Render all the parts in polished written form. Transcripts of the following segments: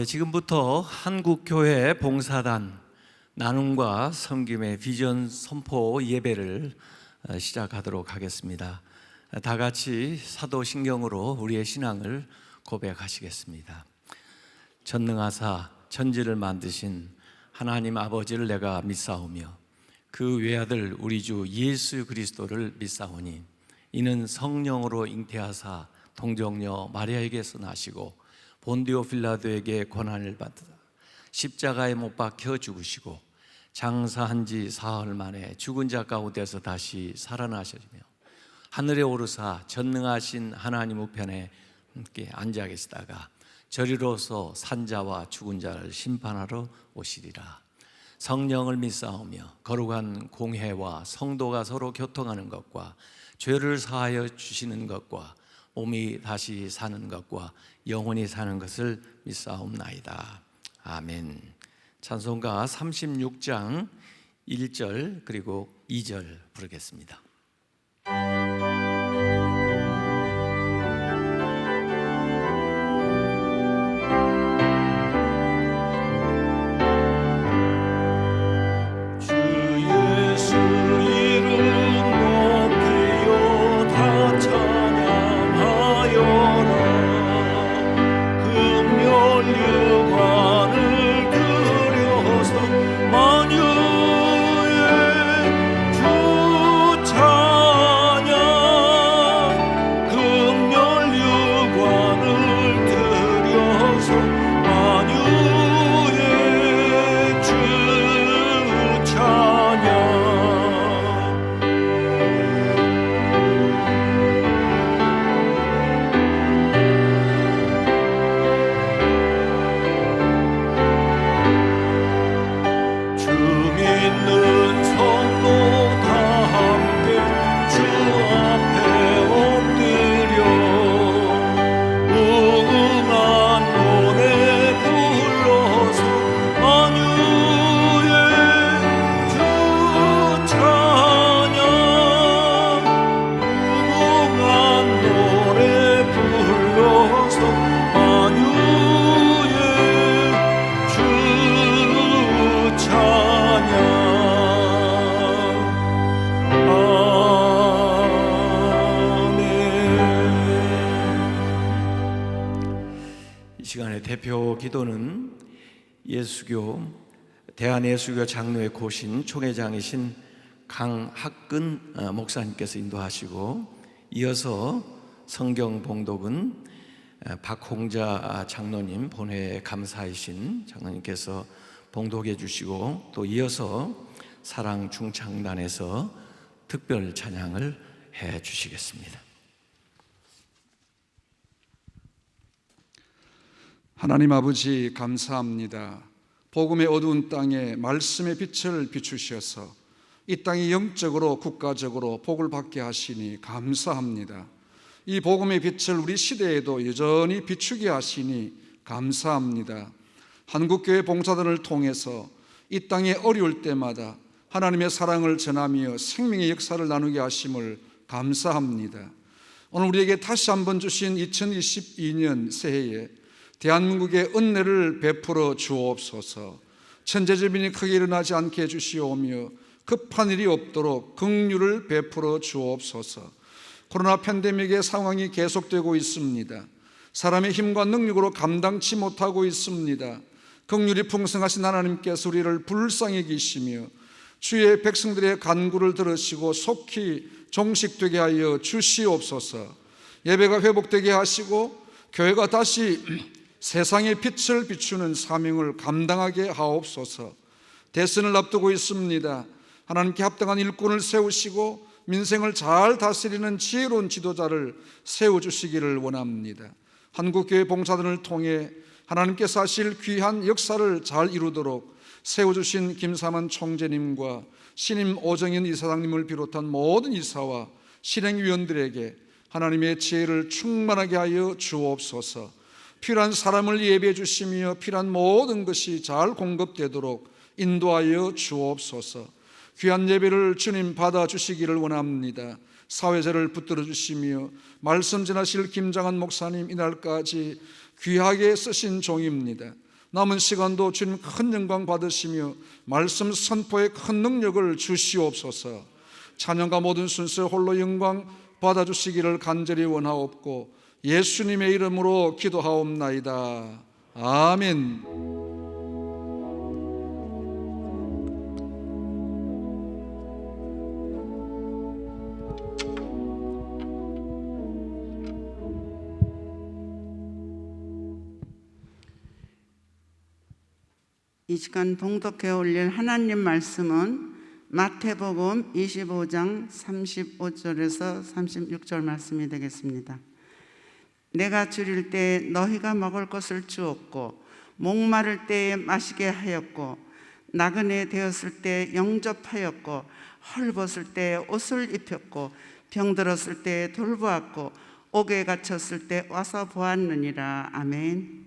지금부터 한국교회 봉사단 나눔과 섬김의 비전 선포 예배를 시작하도록 하겠습니다. 다 같이 사도신경으로 우리의 신앙을 고백하시겠습니다. 전능하사 천지를 만드신 하나님 아버지를 내가 믿사오며 그 외아들 우리 주 예수 그리스도를 믿사오니 이는 성령으로 잉태하사 동정녀 마리아에게서 나시고 본디오 빌라도에게 고난을 받으사 십자가에 못 박혀 죽으시고 장사한 지 사흘 만에 죽은 자 가운데서 다시 살아나시며 하늘에 오르사 전능하신 하나님 우편에 함께 앉아 계시다가 저리로서 산자와 죽은 자를 심판하러 오시리라. 성령을 믿사오며 거룩한 공회와 성도가 서로 교통하는 것과 죄를 사하여 주시는 것과 몸이 다시 사는 것과 영원히 사는 것을 믿사옵나이다. 아멘. 찬송가 36장 1절 그리고 2절 부르겠습니다. 대표 기도는 대한예수교 장로회 고신 총회장이신 강학근 목사님께서 인도하시고, 이어서 성경 봉독은 박홍자 장로님, 본회의 감사이신 장로님께서 봉독해 주시고, 또 이어서 사랑 중창단에서 특별 찬양을 해 주시겠습니다. 하나님 아버지 감사합니다. 복음의 어두운 땅에 말씀의 빛을 비추셔서 이 땅이 영적으로 국가적으로 복을 받게 하시니 감사합니다. 이 복음의 빛을 우리 시대에도 여전히 비추게 하시니 감사합니다. 한국교회 봉사단을 통해서 이 땅에 어려울 때마다 하나님의 사랑을 전하며 생명의 역사를 나누게 하심을 감사합니다. 오늘 우리에게 다시 한번 주신 2022년 새해에 대한민국의 은혜를 베풀어 주옵소서. 천재지변이 크게 일어나지 않게 해주시오며 급한 일이 없도록 긍휼을 베풀어 주옵소서. 코로나 팬데믹의 상황이 계속되고 있습니다. 사람의 힘과 능력으로 감당치 못하고 있습니다. 긍휼이 풍성하신 하나님께서 우리를 불쌍히 여기시며 주의 백성들의 간구를 들으시고 속히 종식되게 하여 주시옵소서. 예배가 회복되게 하시고 교회가 다시 세상의 빛을 비추는 사명을 감당하게 하옵소서. 대선을 앞두고 있습니다. 하나님께 합당한 일꾼을 세우시고 민생을 잘 다스리는 지혜로운 지도자를 세워주시기를 원합니다. 한국교회 봉사단을 통해 하나님께서 하실 귀한 역사를 잘 이루도록 세워주신 김삼환 총재님과 신임 오정현 이사장님을 비롯한 모든 이사와 실행위원들에게 하나님의 지혜를 충만하게 하여 주옵소서. 필요한 사람을 예배해 주시며 필요한 모든 것이 잘 공급되도록 인도하여 주옵소서. 귀한 예배를 주님 받아주시기를 원합니다. 사회자를 붙들어 주시며 말씀 전하실 김장한 목사님 이날까지 귀하게 쓰신 종입니다. 남은 시간도 주님 큰 영광 받으시며 말씀 선포에 큰 능력을 주시옵소서. 찬양과 모든 순서 홀로 영광 받아주시기를 간절히 원하옵고 예수님의 이름으로 기도하옵나이다. 아멘. 이 시간 봉독해 올릴 하나님 말씀은 마태복음 25장 35절에서 36절 말씀이 되겠습니다. 내가 줄일 때 너희가 먹을 것을 주었고 목마를 때에 마시게 하였고 나그네 되었을 때 영접하였고 헐벗을 때 옷을 입혔고 병들었을 때 돌보았고 옥에 갇혔을 때 와서 보았느니라. 아멘.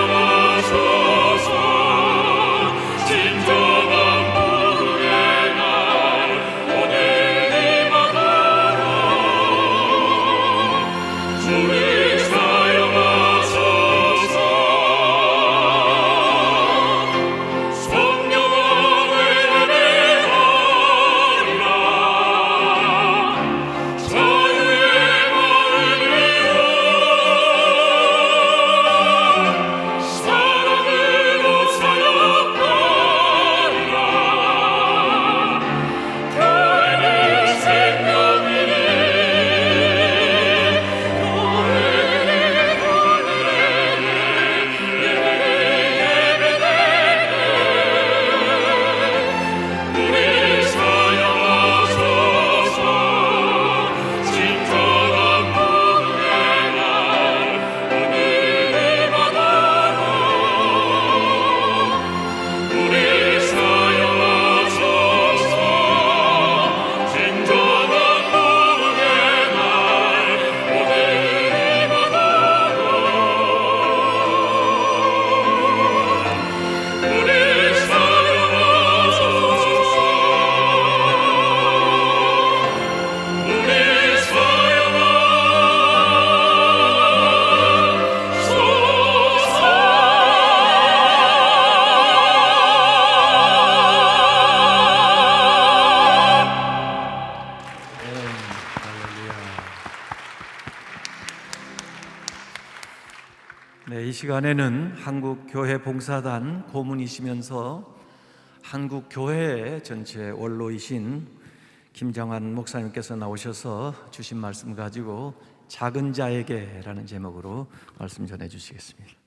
사용하소서. 네, 이 시간에는 한국교회 봉사단 고문이시면서 한국교회 전체 원로이신 김정환 목사님께서 나오셔서 주신 말씀 가지고 작은 자에게라는 제목으로 말씀 전해 주시겠습니다.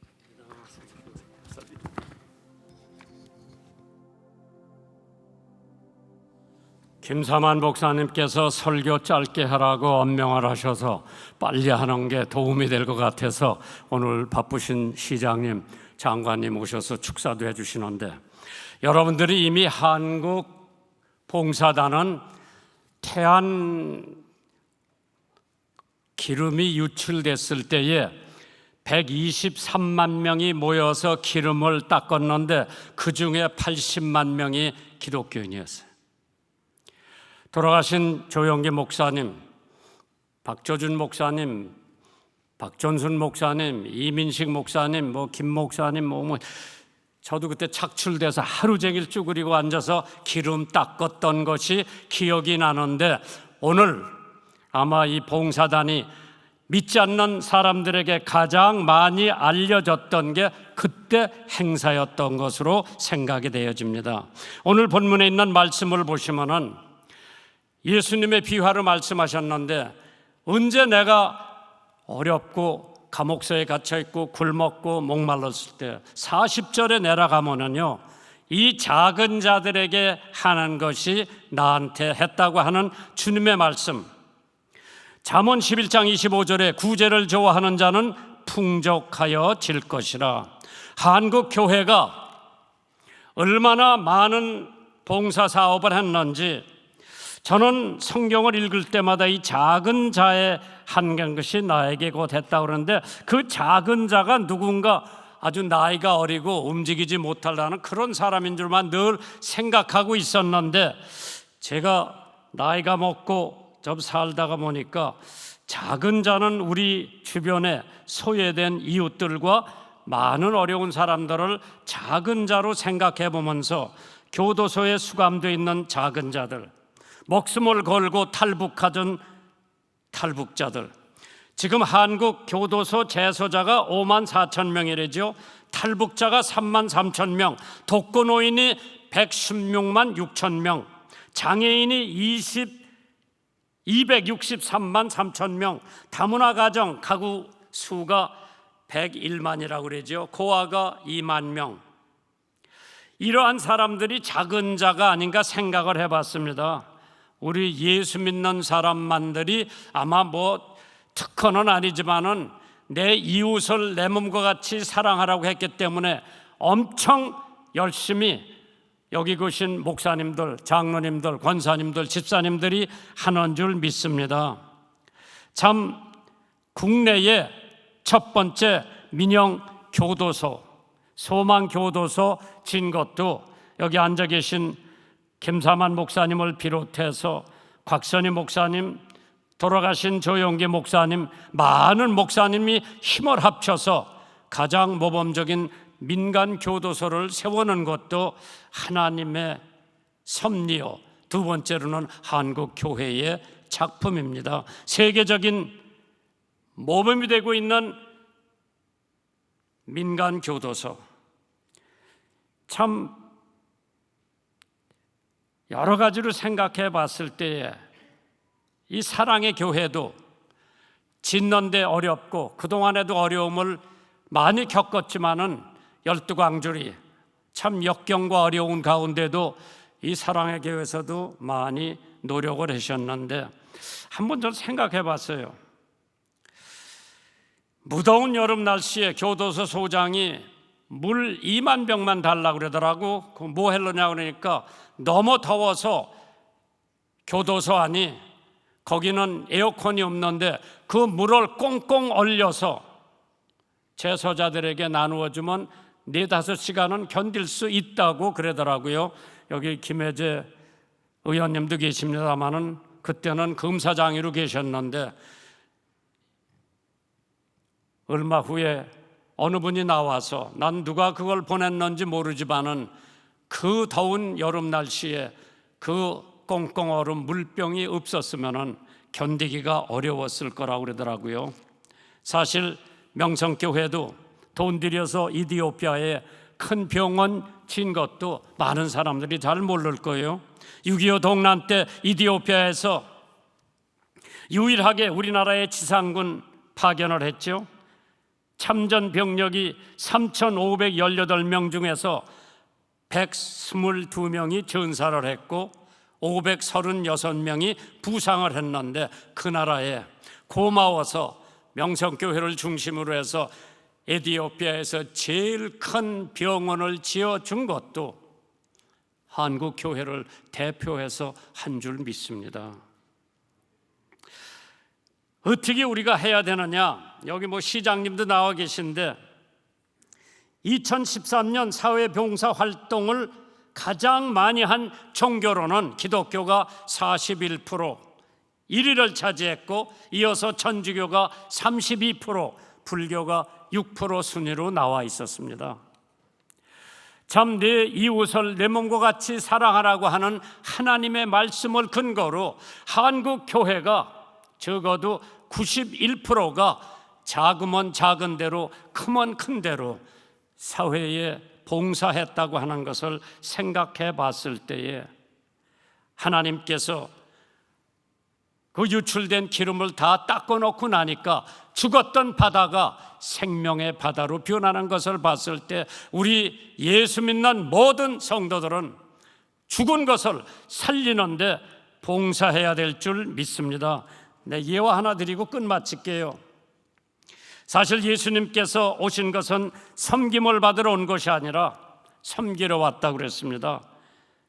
김사만 목사님께서 설교 짧게 하라고 엄명을 하셔서 빨리 하는 게 도움이 될 것 같아서 오늘 바쁘신 시장님, 장관님 오셔서 축사도 해주시는데, 여러분들이 이미 한국 봉사단은 태안 기름이 유출됐을 때에 123만 명이 모여서 기름을 닦았는데 그 중에 80만 명이 기독교인이었어요. 돌아가신 조영기 목사님, 박조준 목사님, 박전순 목사님, 이민식 목사님, 김 목사님, 저도 그때 착출돼서 하루 종일 쭈그리고 앉아서 기름 닦았던 것이 기억이 나는데, 오늘 아마 이 봉사단이 믿지 않는 사람들에게 가장 많이 알려졌던 게 그때 행사였던 것으로 생각이 되어집니다. 오늘 본문에 있는 말씀을 보시면은 예수님의 비화로 말씀하셨는데, 언제 내가 어렵고 감옥소에 갇혀있고 굶었고 목말랐을 때 40절에 내려가면은요, 이 작은 자들에게 하는 것이 나한테 했다고 하는 주님의 말씀, 잠언 11장 25절에 구제를 좋아하는 자는 풍족하여 질 것이라. 한국 교회가 얼마나 많은 봉사 사업을 했는지 저는 성경을 읽을 때마다 이 작은 자의 한 것이 나에게 곧 했다 그러는데, 그 작은 자가 누군가 아주 나이가 어리고 움직이지 못하려는 그런 사람인 줄만 늘 생각하고 있었는데, 제가 나이가 먹고 좀 살다가 보니까 작은 자는 우리 주변에 소외된 이웃들과 많은 어려운 사람들을 작은 자로 생각해 보면서 교도소에 수감되어 있는 작은 자들, 목숨을 걸고 탈북하던 탈북자들, 지금 한국 교도소 재소자가 5만 4천 명이래죠. 탈북자가 3만 3천 명, 독거노인이 116만 6천 명, 장애인이 263만 3천 명, 다문화 가정 가구 수가 101만이라고 그러죠. 고아가 2만 명. 이러한 사람들이 작은 자가 아닌가 생각을 해봤습니다. 우리 예수 믿는 사람만들이 아마 특허는 아니지만은 내 이웃을 내 몸과 같이 사랑하라고 했기 때문에 엄청 열심히 여기 계신 목사님들, 장로님들, 권사님들, 집사님들이 하는 줄 믿습니다. 참 국내에 첫 번째 민영 교도소, 소망 교도소 진 것도 여기 앉아 계신 김사만 목사님을 비롯해서 곽선희 목사님, 돌아가신 조용기 목사님, 많은 목사님이 힘을 합쳐서 가장 모범적인 민간 교도소를 세우는 것도 하나님의 섭리요, 두 번째로는 한국 교회의 작품입니다. 세계적인 모범이 되고 있는 민간 교도소, 참 여러 가지로 생각해 봤을 때에 이 사랑의 교회도 짓는데 어렵고 그동안에도 어려움을 많이 겪었지만은 12광주리 참 역경과 어려운 가운데도 이 사랑의 교회에서도 많이 노력을 하셨는데, 한번 좀 생각해 봤어요. 무더운 여름 날씨에 교도소 소장이 물 2만 병만 달라고 그러더라고. 뭐 하려냐고 그러니까 너무 더워서 교도소 안이 거기는 에어컨이 없는데 그 물을 꽁꽁 얼려서 재소자들에게 나누어주면 4-5시간은 견딜 수 있다고 그러더라고요. 여기 김혜재 의원님도 계십니다마는 그때는 검사장으로 계셨는데, 얼마 후에 어느 분이 나와서, 난 누가 그걸 보냈는지 모르지만은 그 더운 여름 날씨에 그 꽁꽁 얼은 물병이 없었으면은 견디기가 어려웠을 거라고 그러더라고요. 사실 명성교회도 돈 들여서 이디오피아에 큰 병원 진 것도 많은 사람들이 잘 모를 거예요. 6.25 동란 때 이디오피아에서 유일하게 우리나라의 지상군 파견을 했죠. 참전 병력이 3,518명 중에서 122명이 전사를 했고 536명이 부상을 했는데, 그 나라에 고마워서 명성교회를 중심으로 해서 에티오피아에서 제일 큰 병원을 지어준 것도 한국교회를 대표해서 한 줄 믿습니다. 어떻게 우리가 해야 되느냐? 여기 시장님도 나와 계신데 2013년 사회봉사 활동을 가장 많이 한 종교로는 기독교가 41%, 1위를 차지했고 이어서 천주교가 32%, 불교가 6% 순위로 나와 있었습니다. 참 내 이웃을 내 몸과 같이 사랑하라고 하는 하나님의 말씀을 근거로 한국 교회가 적어도 91%가 작으면 작은 대로 크면 큰 대로 사회에 봉사했다고 하는 것을 생각해 봤을 때에 하나님께서 그 유출된 기름을 다 닦아놓고 나니까 죽었던 바다가 생명의 바다로 변하는 것을 봤을 때 우리 예수 믿는 모든 성도들은 죽은 것을 살리는데 봉사해야 될 줄 믿습니다. 예화 하나 드리고 끝마칠게요. 사실 예수님께서 오신 것은 섬김을 받으러 온 것이 아니라 섬기러 왔다고 그랬습니다.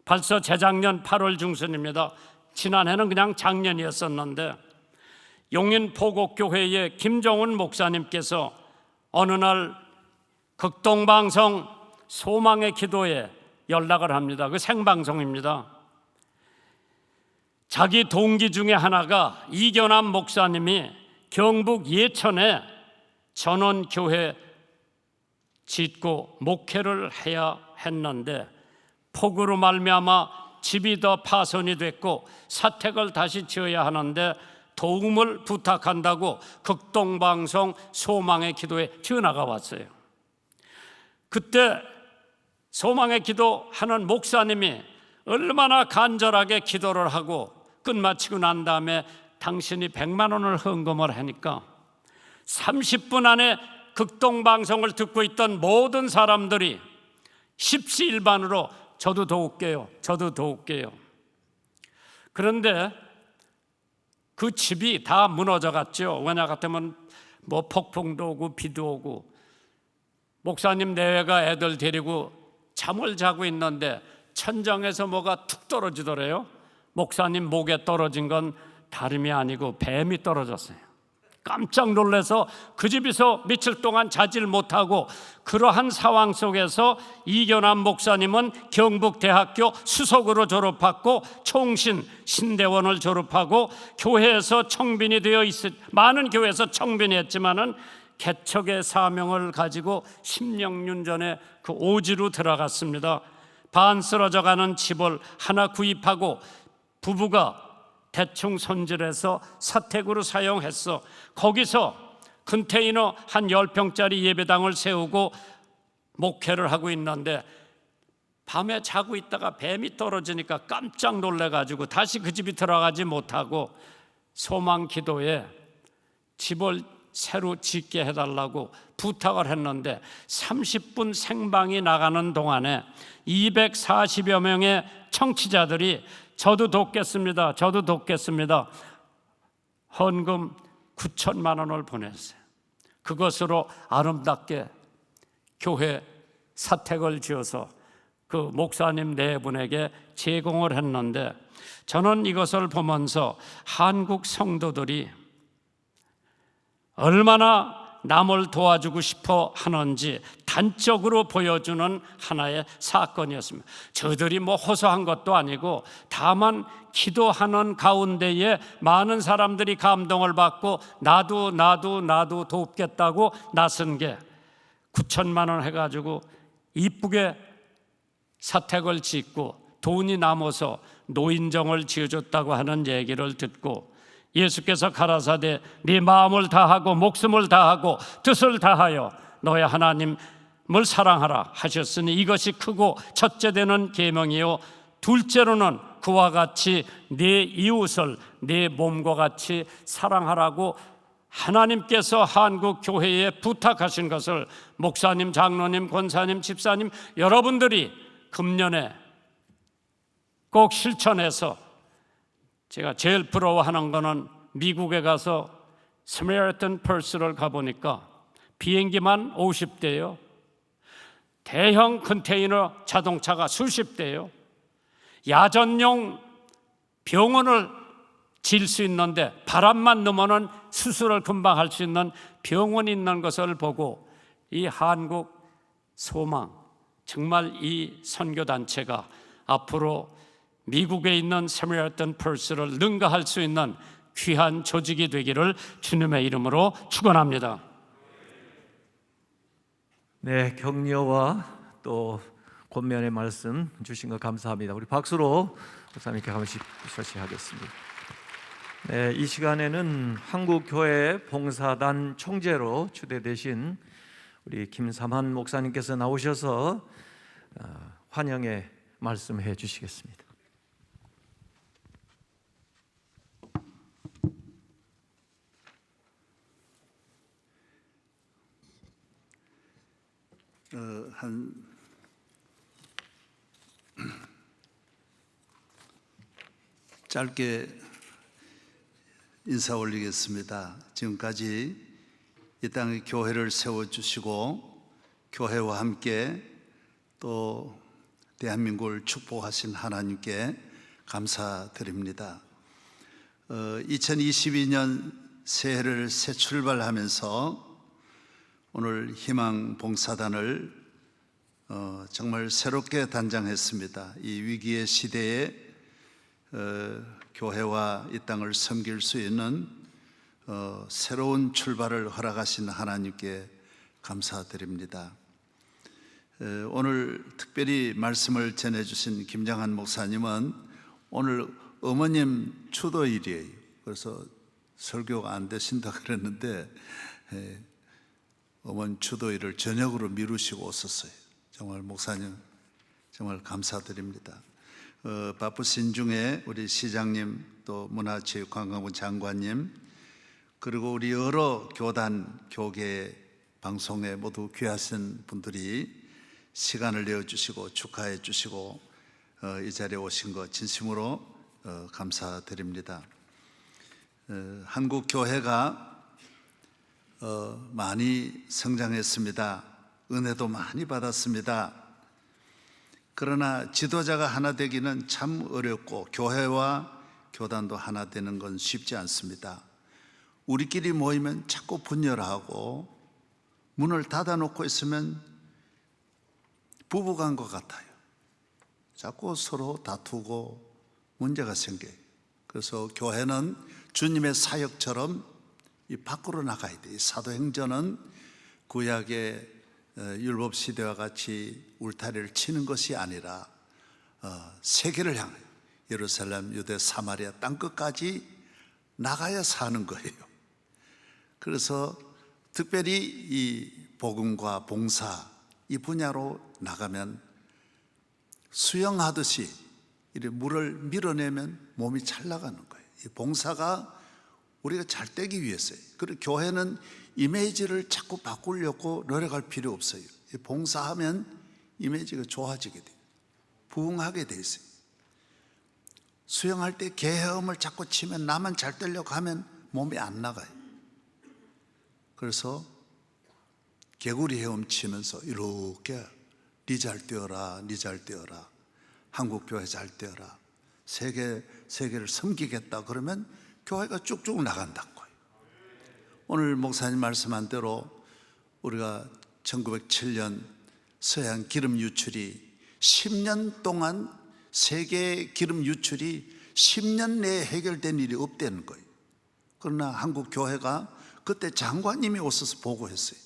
벌써 재작년 8월 중순입니다. 지난해는 그냥 작년이었었는데 용인 포곡교회의 김정훈 목사님께서 어느 날 극동방송 소망의 기도에 연락을 합니다. 그 생방송입니다. 자기 동기 중에 하나가 이견남 목사님이 경북 예천에 전원교회 짓고 목회를 해야 했는데 폭우로 말미암아 집이 더 파손이 됐고 사택을 다시 지어야 하는데 도움을 부탁한다고 극동방송 소망의 기도에 전화가 왔어요. 그때 소망의 기도하는 목사님이 얼마나 간절하게 기도를 하고 끝마치고 난 다음에 당신이 100만 원을 헌금을 하니까 30분 안에 극동방송을 듣고 있던 모든 사람들이 십시일반으로 저도 도울게요, 저도 도울게요. 그런데 그 집이 다 무너져 갔죠. 왜냐 같으면 폭풍도 오고 비도 오고 목사님 내외가 애들 데리고 잠을 자고 있는데 천장에서 뭐가 툭 떨어지더래요. 목사님 목에 떨어진 건 다름이 아니고 뱀이 떨어졌어요. 깜짝 놀라서 그 집에서 며칠 동안 자질 못하고 그러한 상황 속에서 이견남 목사님은 경북대학교 수석으로 졸업하고 총신 신대원을 졸업하고 교회에서 청빈이 되어 많은 교회에서 청빈이 했지만은 개척의 사명을 가지고 10년 전에 그 오지로 들어갔습니다. 반 쓰러져가는 집을 하나 구입하고 부부가 대충 손질해서 사택으로 사용했어. 거기서 컨테이너 한 10평짜리 예배당을 세우고 목회를 하고 있는데 밤에 자고 있다가 뱀이 떨어지니까 깜짝 놀래가지고 다시 그 집에 들어가지 못하고 소망 기도에 집을 새로 짓게 해달라고 부탁을 했는데 30분 생방이 나가는 동안에 240여 명의 청취자들이 저도 돕겠습니다, 저도 돕겠습니다 헌금 9천만 원을 보냈어요. 그것으로 아름답게 교회 사택을 지어서 그 목사님 네 분에게 제공을 했는데 저는 이것을 보면서 한국 성도들이 얼마나 남을 도와주고 싶어 하는지 단적으로 보여주는 하나의 사건이었습니다. 저들이 호소한 것도 아니고 다만 기도하는 가운데에 많은 사람들이 감동을 받고 나도 돕겠다고 나선 게 9천만 원 해가지고 이쁘게 사택을 짓고 돈이 남아서 노인정을 지어줬다고 하는 얘기를 듣고 예수께서 가라사대 네 마음을 다하고 목숨을 다하고 뜻을 다하여 너의 하나님을 사랑하라 하셨으니 이것이 크고 첫째 되는 계명이요 둘째로는 그와 같이 네 이웃을 네 몸과 같이 사랑하라고 하나님께서 한국 교회에 부탁하신 것을 목사님, 장로님, 권사님, 집사님 여러분들이 금년에 꼭 실천해서, 제가 제일 부러워하는 거는 미국에 가서 스메리턴 펄스를 가보니까 비행기만 50대예요. 대형 컨테이너 자동차가 수십 대예요. 야전용 병원을 지을 수 있는데 바람만 넣으면 수술을 금방 할 수 있는 병원이 있는 것을 보고 이 한국 소망, 정말 이 선교단체가 앞으로 미국에 있는 스메리턴 펄스를 능가할 수 있는 귀한 조직이 되기를 주님의 이름으로 축원합니다. 네, 격려와 또 권면의 말씀 주신 것 감사합니다. 우리 박수로 목사님께 감시 하겠습니다. 네, 이 시간에는 한국교회 봉사단 총재로 추대되신 우리 김삼한 목사님께서 나오셔서 환영의 말씀해 주시겠습니다. 짧게 인사 올리겠습니다. 지금까지 이 땅에 교회를 세워주시고 교회와 함께 또 대한민국을 축복하신 하나님께 감사드립니다. 2022년 새해를 새 출발하면서 오늘 희망 봉사단을 정말 새롭게 단장했습니다. 이 위기의 시대에 교회와 이 땅을 섬길 수 있는 새로운 출발을 허락하신 하나님께 감사드립니다. 오늘 특별히 말씀을 전해주신 김정한 목사님은 오늘 어머님 추도일이에요. 그래서 설교가 안 되신다 그랬는데 어머니 추도일을 저녁으로 미루시고 오셨어요. 정말 목사님 정말 감사드립니다. 바쁘신 중에 우리 시장님, 또 문화체육관광부 장관님, 그리고 우리 여러 교단, 교계, 방송에 모두 귀하신 분들이 시간을 내어주시고 축하해 주시고 이 자리에 오신 것 진심으로 감사드립니다. 한국 교회가 많이 성장했습니다. 은혜도 많이 받았습니다. 그러나 지도자가 하나 되기는 참 어렵고 교회와 교단도 하나 되는 건 쉽지 않습니다. 우리끼리 모이면 자꾸 분열하고 문을 닫아놓고 있으면 부부간 것 같아요. 자꾸 서로 다투고 문제가 생겨요. 그래서 교회는 주님의 사역처럼 이 밖으로 나가야 돼요. 사도행전은 구약의 율법 시대와 같이 울타리를 치는 것이 아니라 세계를 향해 예루살렘, 유대, 사마리아 땅끝까지 나가야 사는 거예요. 그래서 특별히 이 복음과 봉사 이 분야로 나가면 수영하듯이 이렇게 물을 밀어내면 몸이 잘 나가는 거예요. 이 봉사가 우리가 잘 되기 위해서요. 그리고 교회는 이미지를 자꾸 바꾸려고 노력할 필요 없어요. 봉사하면 이미지가 좋아지게 돼요. 부흥하게 돼 있어요. 수영할 때 개헤엄을 자꾸 치면 나만 잘 되려고 하면 몸이 안 나가요. 그래서 개구리 헤엄 치면서 이렇게 니 잘 뛰어라, 니 잘 뛰어라, 한국교회 잘 뛰어라, 세계를 섬기겠다 그러면 교회가 쭉쭉 나간다는 거예요. 오늘 목사님 말씀한 대로 우리가 1907년 서해안 기름 유출이 10년 동안 세계 기름 유출이 10년 내에 해결된 일이 없다는 거예요. 그러나 한국 교회가 그때 장관님이 오셔서 보고했어요.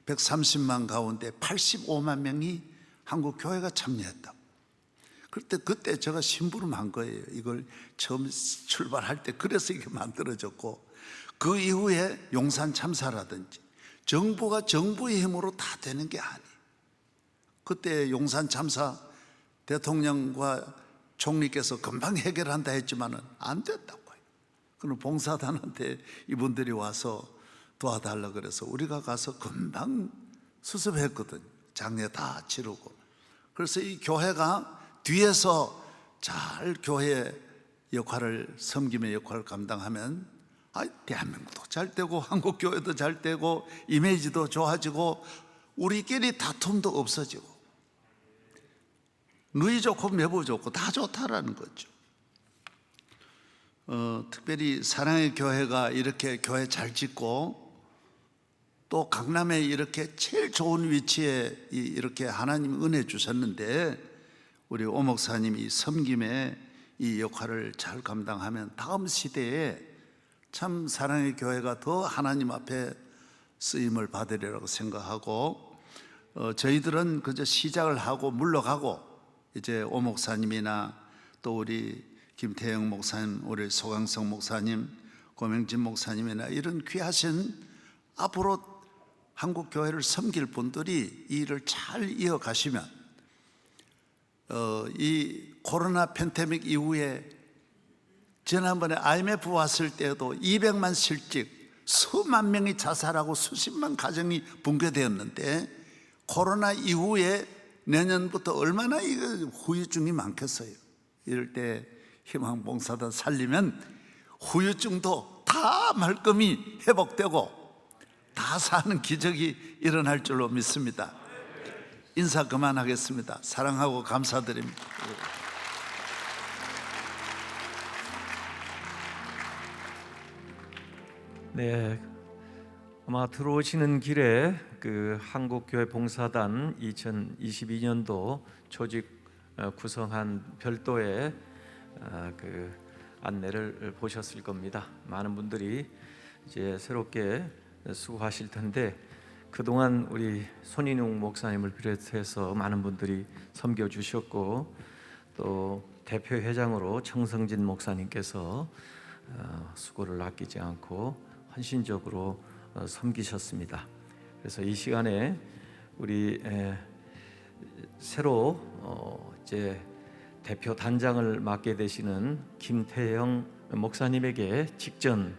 130만 가운데 85만 명이 한국 교회가 참여했다고. 그때 제가 심부름한 거예요. 이걸 처음 출발할 때 그래서 이게 만들어졌고, 그 이후에 용산 참사라든지 정부가 정부의 힘으로 다 되는 게 아니에요. 그때 용산 참사 대통령과 총리께서 금방 해결한다 했지만은 안 됐다고 해요. 그럼 봉사단한테 이분들이 와서 도와달라 그래서 우리가 가서 금방 수습했거든요. 장례 다 치르고. 그래서 이 교회가 뒤에서 잘 교회 역할을, 섬김의 역할을 감당하면 대한민국도 잘 되고 한국 교회도 잘 되고 이미지도 좋아지고 우리끼리 다툼도 없어지고 누이 좋고 매부 좋고 다 좋다라는 거죠. 특별히 사랑의 교회가 이렇게 교회 잘 짓고 또 강남에 이렇게 제일 좋은 위치에 이렇게 하나님 은혜 주셨는데 우리 오 목사님이 섬김의 이 역할을 잘 감당하면 다음 시대에 참 사랑의 교회가 더 하나님 앞에 쓰임을 받으리라고 생각하고 저희들은 그저 시작을 하고 물러가고 이제 오 목사님이나 또 우리 김태영 목사님, 우리 소강성 목사님, 고명진 목사님이나 이런 귀하신 앞으로 한국 교회를 섬길 분들이 이 일을 잘 이어가시면 이 코로나 팬데믹 이후에 지난번에 IMF 왔을 때도 200만 실직, 수만 명이 자살하고 수십만 가정이 붕괴되었는데 코로나 이후에 내년부터 얼마나 이거 후유증이 많겠어요. 이럴 때 희망봉사단 살리면 후유증도 다 말끔히 회복되고 다 사는 기적이 일어날 줄로 믿습니다. 인사 그만하겠습니다. 사랑하고 감사드립니다. 네, 아마 들어오시는 길에 그 한국교회 봉사단 2022년도 조직 구성한 별도의 그 안내를 보셨을 겁니다. 많은 분들이 이제 새롭게 수고하실 텐데 그동안 우리 손인용 목사님을 비롯해서 많은 분들이 섬겨 주셨고 또 대표 회장으로 청성진 목사님께서 수고를 아끼지 않고 헌신적으로 섬기셨습니다. 그래서 이 시간에 우리 새로 이제 대표 단장을 맡게 되시는 김태영 목사님에게 직전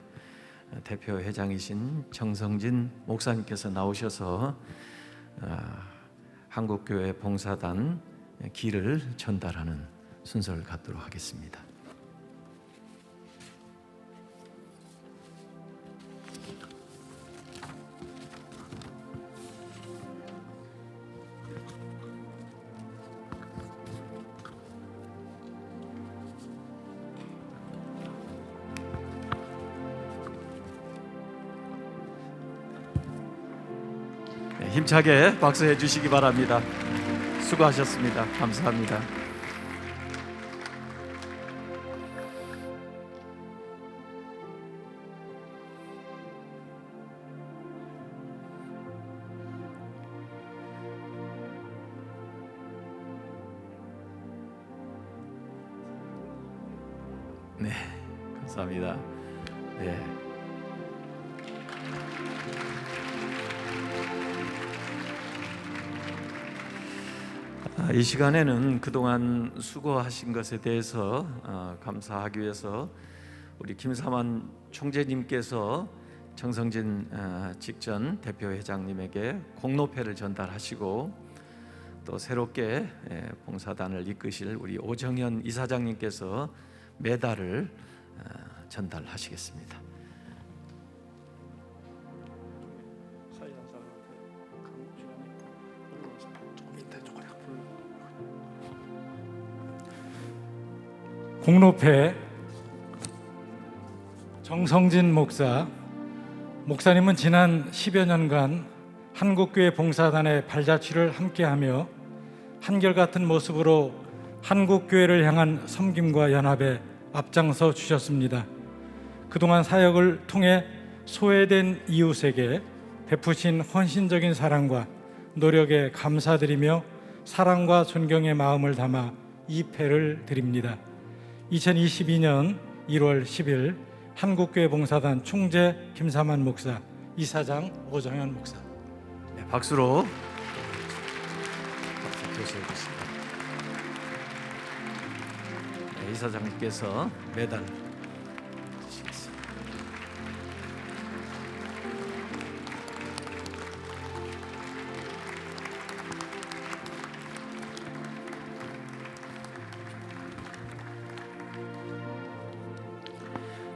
대표 회장이신 정성진 목사님께서 나오셔서 한국교회 봉사단 기를 전달하는 순서를 갖도록 하겠습니다. 힘차게 박수해 주시기 바랍니다. 수고하셨습니다. 감사합니다. 네, 감사합니다. 네. 이 시간에는 그동안 수고하신 것에 대해서 감사하기 위해서 우리 김삼환 총재님께서 정성진 직전 대표회장님에게 공로패를 전달하시고 또 새롭게 봉사단을 이끄실 우리 오정현 이사장님께서 메달을 전달하시겠습니다. 공로패 정성진 목사. 목사님은 지난 10여 년간 한국교회 봉사단의 발자취를 함께하며 한결같은 모습으로 한국교회를 향한 섬김과 연합에 앞장서 주셨습니다. 그동안 사역을 통해 소외된 이웃에게 베푸신 헌신적인 사랑과 노력에 감사드리며 사랑과 존경의 마음을 담아 이 패를 드립니다. 2022년 1월 10일 한국교회 봉사단 총재 김삼환 목사 이사장 오정현 목사. 네, 박수로 교수해주십니다. 네, 이사장님께서 메달 주시겠습니다.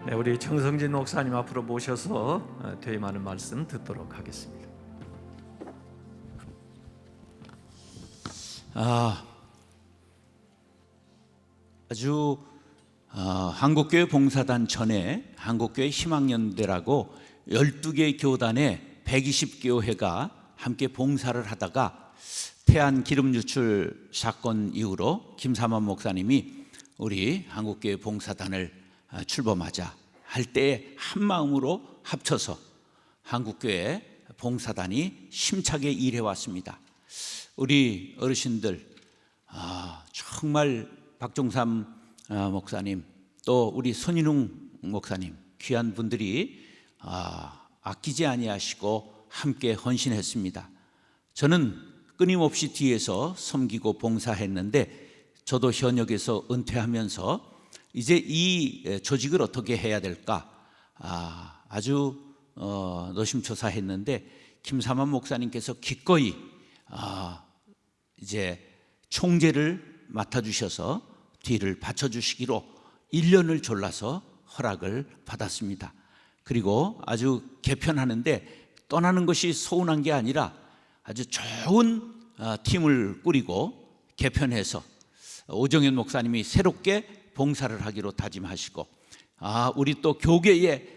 네, 우리 정성진 목사님 앞으로 모셔서 퇴임하는 말씀 듣도록 하겠습니다. 아주 한국교회 봉사단 전에 한국교회 희망연대라고 12개 교단에 120교회가 함께 봉사를 하다가 태안 기름 유출 사건 이후로 김삼환 목사님이 우리 한국교회 봉사단을 출범하자 할 때 한 마음으로 합쳐서 한국교회 봉사단이 힘차게 일해 왔습니다. 우리 어르신들 정말 박종삼 목사님 또 우리 손인웅 목사님 귀한 분들이 아끼지 아니하시고 함께 헌신했습니다. 저는 끊임없이 뒤에서 섬기고 봉사했는데 저도 현역에서 은퇴하면서 이제 이 조직을 어떻게 해야 될까 아주 노심초사했는데 김삼환 목사님께서 기꺼이 이제 총재를 맡아주셔서 뒤를 받쳐주시기로 1년을 졸라서 허락을 받았습니다. 그리고 아주 개편하는데 떠나는 것이 서운한 게 아니라 아주 좋은 팀을 꾸리고 개편해서 오정현 목사님이 새롭게 봉사를 하기로 다짐하시고 우리 또 교계의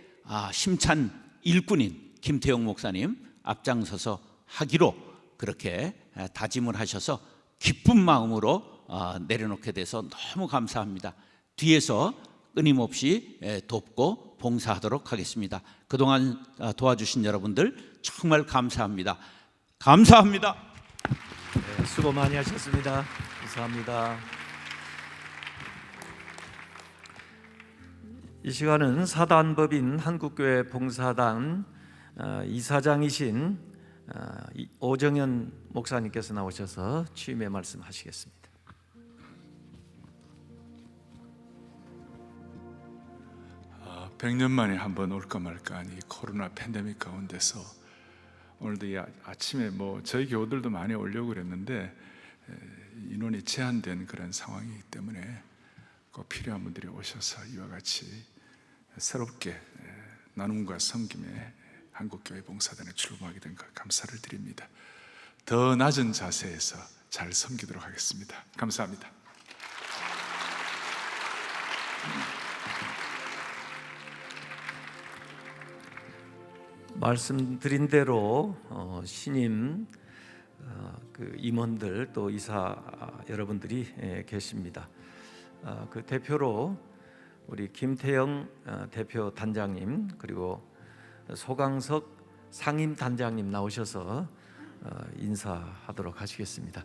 힘찬 일꾼인 김태영 목사님 앞장서서 하기로 그렇게 다짐을 하셔서 기쁜 마음으로 내려놓게 돼서 너무 감사합니다. 뒤에서 끊임없이 돕고 봉사하도록 하겠습니다. 그동안 도와주신 여러분들 정말 감사합니다. 감사합니다. 네, 수고 많이 하셨습니다. 감사합니다. 이 시간은 사단법인 한국교회 봉사단 이사장이신 오정현 목사님께서 나오셔서 취임의 말씀하시겠습니다. 아, 100년 만에 한번 올까 말까 하니 코로나 팬데믹 가운데서 오늘도 이 아침에 저희 교우들도 많이 오려고 그랬는데 인원이 제한된 그런 상황이기 때문에 꼭 필요한 분들이 오셔서 이와 같이 새롭게 나눔과 섬김에 한국교회 봉사단에 출범하게 된 것 감사를 드립니다. 더 낮은 자세에서 잘 섬기도록 하겠습니다. 감사합니다. 말씀드린 대로 신임 그 임원들 또 이사 여러분들이 계십니다. 그 대표로 우리 김태영 대표 단장님 그리고 소강석 상임 단장님 나오셔서 인사하도록 하시겠습니다.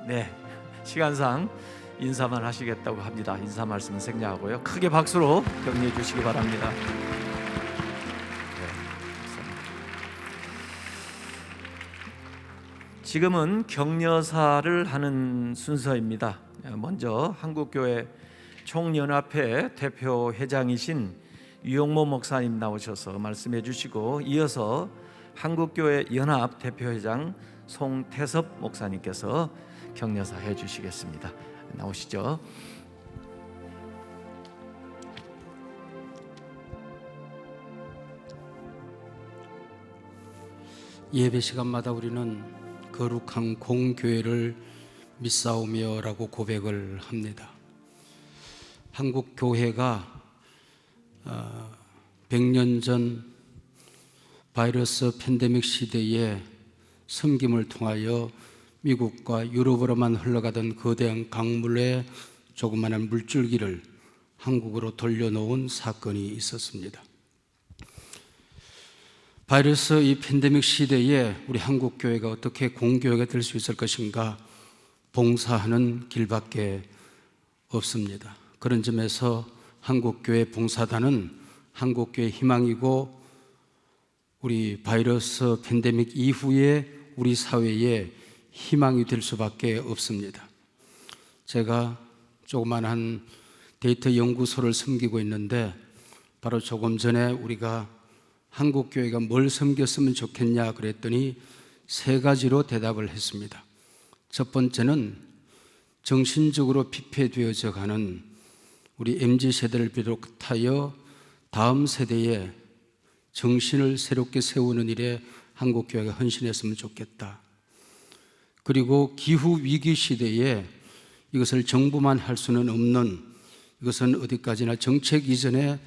네, 시간상 인사만 하시겠다고 합니다. 인사 말씀은 생략하고요. 크게 박수로 격려해 주시기 바랍니다. 지금은 격려사를 하는 순서입니다. 먼저 한국교회 총연합회 대표 회장이신 유용모 목사님 나오셔서 말씀해 주시고 이어서 한국교회 연합 대표회장 송태섭 목사님께서 격려사 해 주시겠습니다. 나오시죠. 예배 시간마다 우리는 거룩한 공교회를 믿사오며라고 고백을 합니다. 한국 교회가 100년 전 바이러스 팬데믹 시대에 섬김을 통하여 미국과 유럽으로만 흘러가던 거대한 강물의 조그마한 물줄기를 한국으로 돌려놓은 사건이 있었습니다. 바이러스 이 팬데믹 시대에 우리 한국 교회가 어떻게 공교회가 될 수 있을 것인가 봉사하는 길밖에 없습니다. 그런 점에서 한국교회 봉사단은 한국교회 희망이고 우리 바이러스 팬데믹 이후에 우리 사회에 희망이 될 수밖에 없습니다. 제가 조그만한 데이터 연구소를 섬기고 있는데 바로 조금 전에 우리가 한국교회가 뭘 섬겼으면 좋겠냐 그랬더니 3가지로 대답을 했습니다. 첫 번째는 정신적으로 피폐되어져 가는 우리 MZ세대를 비롯하여 다음 세대의 정신을 새롭게 세우는 일에 한국교회가 헌신했으면 좋겠다. 그리고 기후위기 시대에 이것을 정부만 할 수는 없는, 이것은 어디까지나 정책 이전의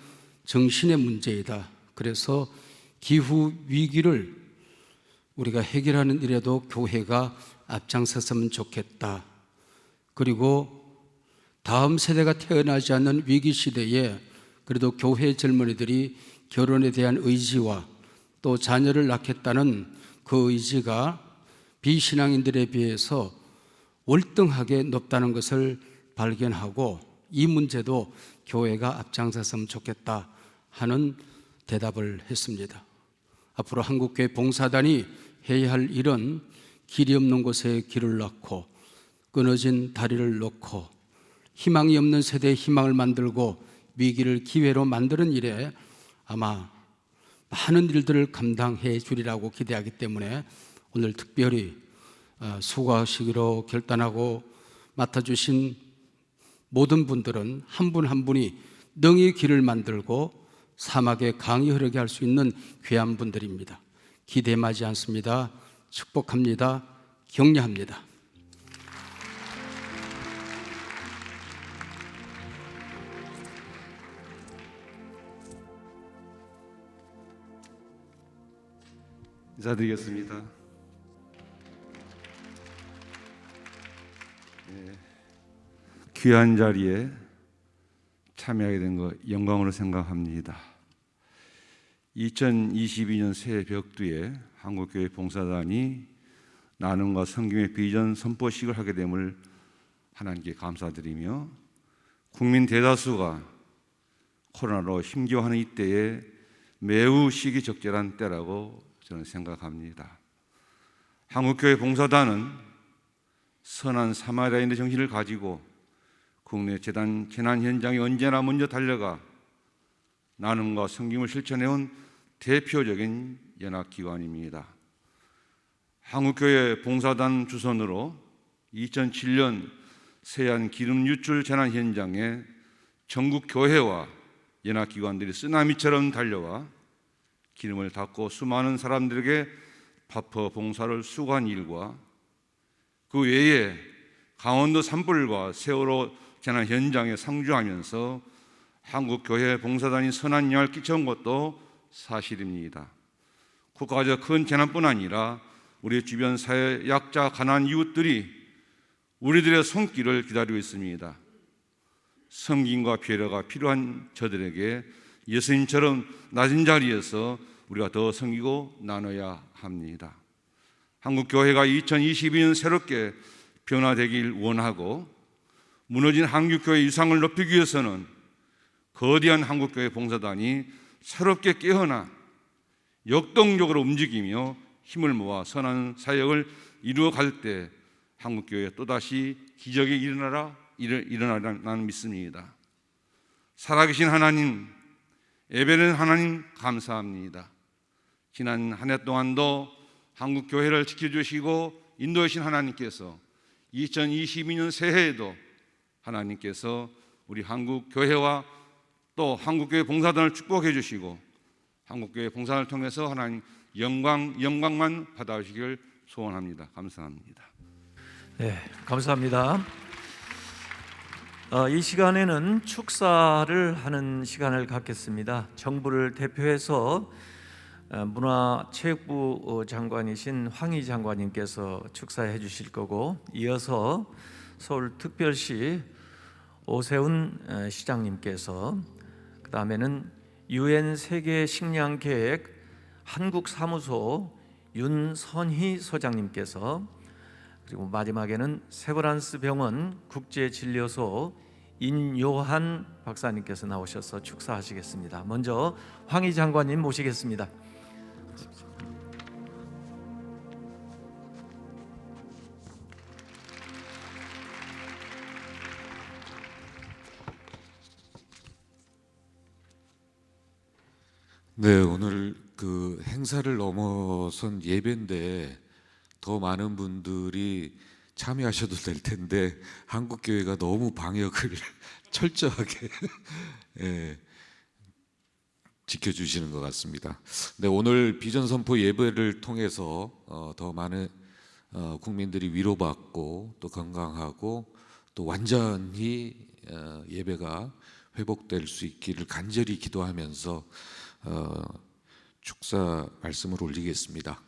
정신의 문제이다. 그래서 기후위기를 우리가 해결하는 일에도 교회가 앞장섰으면 좋겠다. 그리고 다음 세대가 태어나지 않는 위기 시대에 그래도 교회 젊은이들이 결혼에 대한 의지와 또 자녀를 낳겠다는 그 의지가 비신앙인들에 비해서 월등하게 높다는 것을 발견하고 이 문제도 교회가 앞장섰으면 좋겠다 하는 대답을 했습니다. 앞으로 한국교회 봉사단이 해야 할 일은 길이 없는 곳에 길을 낳고 끊어진 다리를 놓고 희망이 없는 세대에 희망을 만들고 위기를 기회로 만드는 일에 아마 많은 일들을 감당해 주리라고 기대하기 때문에 오늘 특별히 수고하시기로 결단하고 맡아주신 모든 분들은 한 분 한 분이 능히 길을 만들고 사막에 강이 흐르게 할 수 있는 귀한 분들입니다. 기대하지 않습니다. 축복합니다. 격려합니다. 인사드리겠습니다. 귀한 자리에 참여하게 된 것 영광으로 생각합니다. 2022년 새해 벽두에 한국교회 봉사단이 나눔과 성김의 비전 선포식을 하게 됨을 하나님께 감사드리며 국민 대다수가 코로나로 힘겨워하는 이때에 매우 시기적절한 때라고 저는 생각합니다. 한국교회 봉사단은 선한 사마리아인의 정신을 가지고 국내 재난 현장에 언제나 먼저 달려가 나눔과 섬김을 실천해온 대표적인 연합기관입니다. 한국교회 봉사단 주선으로 2007년 세안 기름 유출 재난 현장에 전국 교회와 연합기관들이 쓰나미처럼 달려와 기름을 닦고 수많은 사람들에게 파퍼 봉사를 수고한 일과 그 외에 강원도 산불과 세월호 재난 현장에 상주하면서 한국교회 봉사단이 선한 영향을 끼쳐온 것도 사실입니다. 국가적 큰 재난뿐 아니라 우리 주변 사회 약자 가난한 이웃들이 우리들의 손길을 기다리고 있습니다. 섬김과 배려가 필요한 저들에게 예수님처럼 낮은 자리에서 우리가 더 섬기고 나눠야 합니다. 한국교회가 2022년 새롭게 변화되길 원하고 무너진 한국교회의 유상을 높이기 위해서는 거대한 한국교회 봉사단이 새롭게 깨어나 역동적으로 움직이며 힘을 모아 선한 사역을 이루어갈 때 한국교회에 또다시 기적이 일어나리라 나는 믿습니다. 살아계신 하나님, 예배는 하나님 감사합니다. 지난 한 해 동안도 한국교회를 지켜주시고 인도하신 하나님께서 2022년 새해에도 하나님께서 우리 한국교회와 또 한국교회 봉사단을 축복해 주시고 한국교회 봉사단을 통해서 하나님 영광만 받아주시길 소원합니다. 감사합니다. 네, 감사합니다. 이 시간에는 축사를 하는 시간을 갖겠습니다. 정부를 대표해서 문화체육부 장관이신 황희 장관님께서 축사해 주실 거고 이어서 서울특별시 오세훈 시장님께서 그 다음에는 UN 세계식량계획 한국사무소 윤선희 소장님께서 그리고 마지막에는 세브란스 병원 국제진료소 인요한 박사님께서 나오셔서 축사하시겠습니다. 먼저 황희 장관님 모시겠습니다. 네, 오늘 그 행사를 넘어선 예배인데 더 많은 분들이 참여하셔도 될 텐데 한국 교회가 너무 방역을 철저하게 지켜주시는 것 같습니다. 네, 오늘 비전 선포 예배를 통해서 더 많은 국민들이 위로받고 또 건강하고 또 완전히 예배가 회복될 수 있기를 간절히 기도하면서 축사 말씀을 올리겠습니다.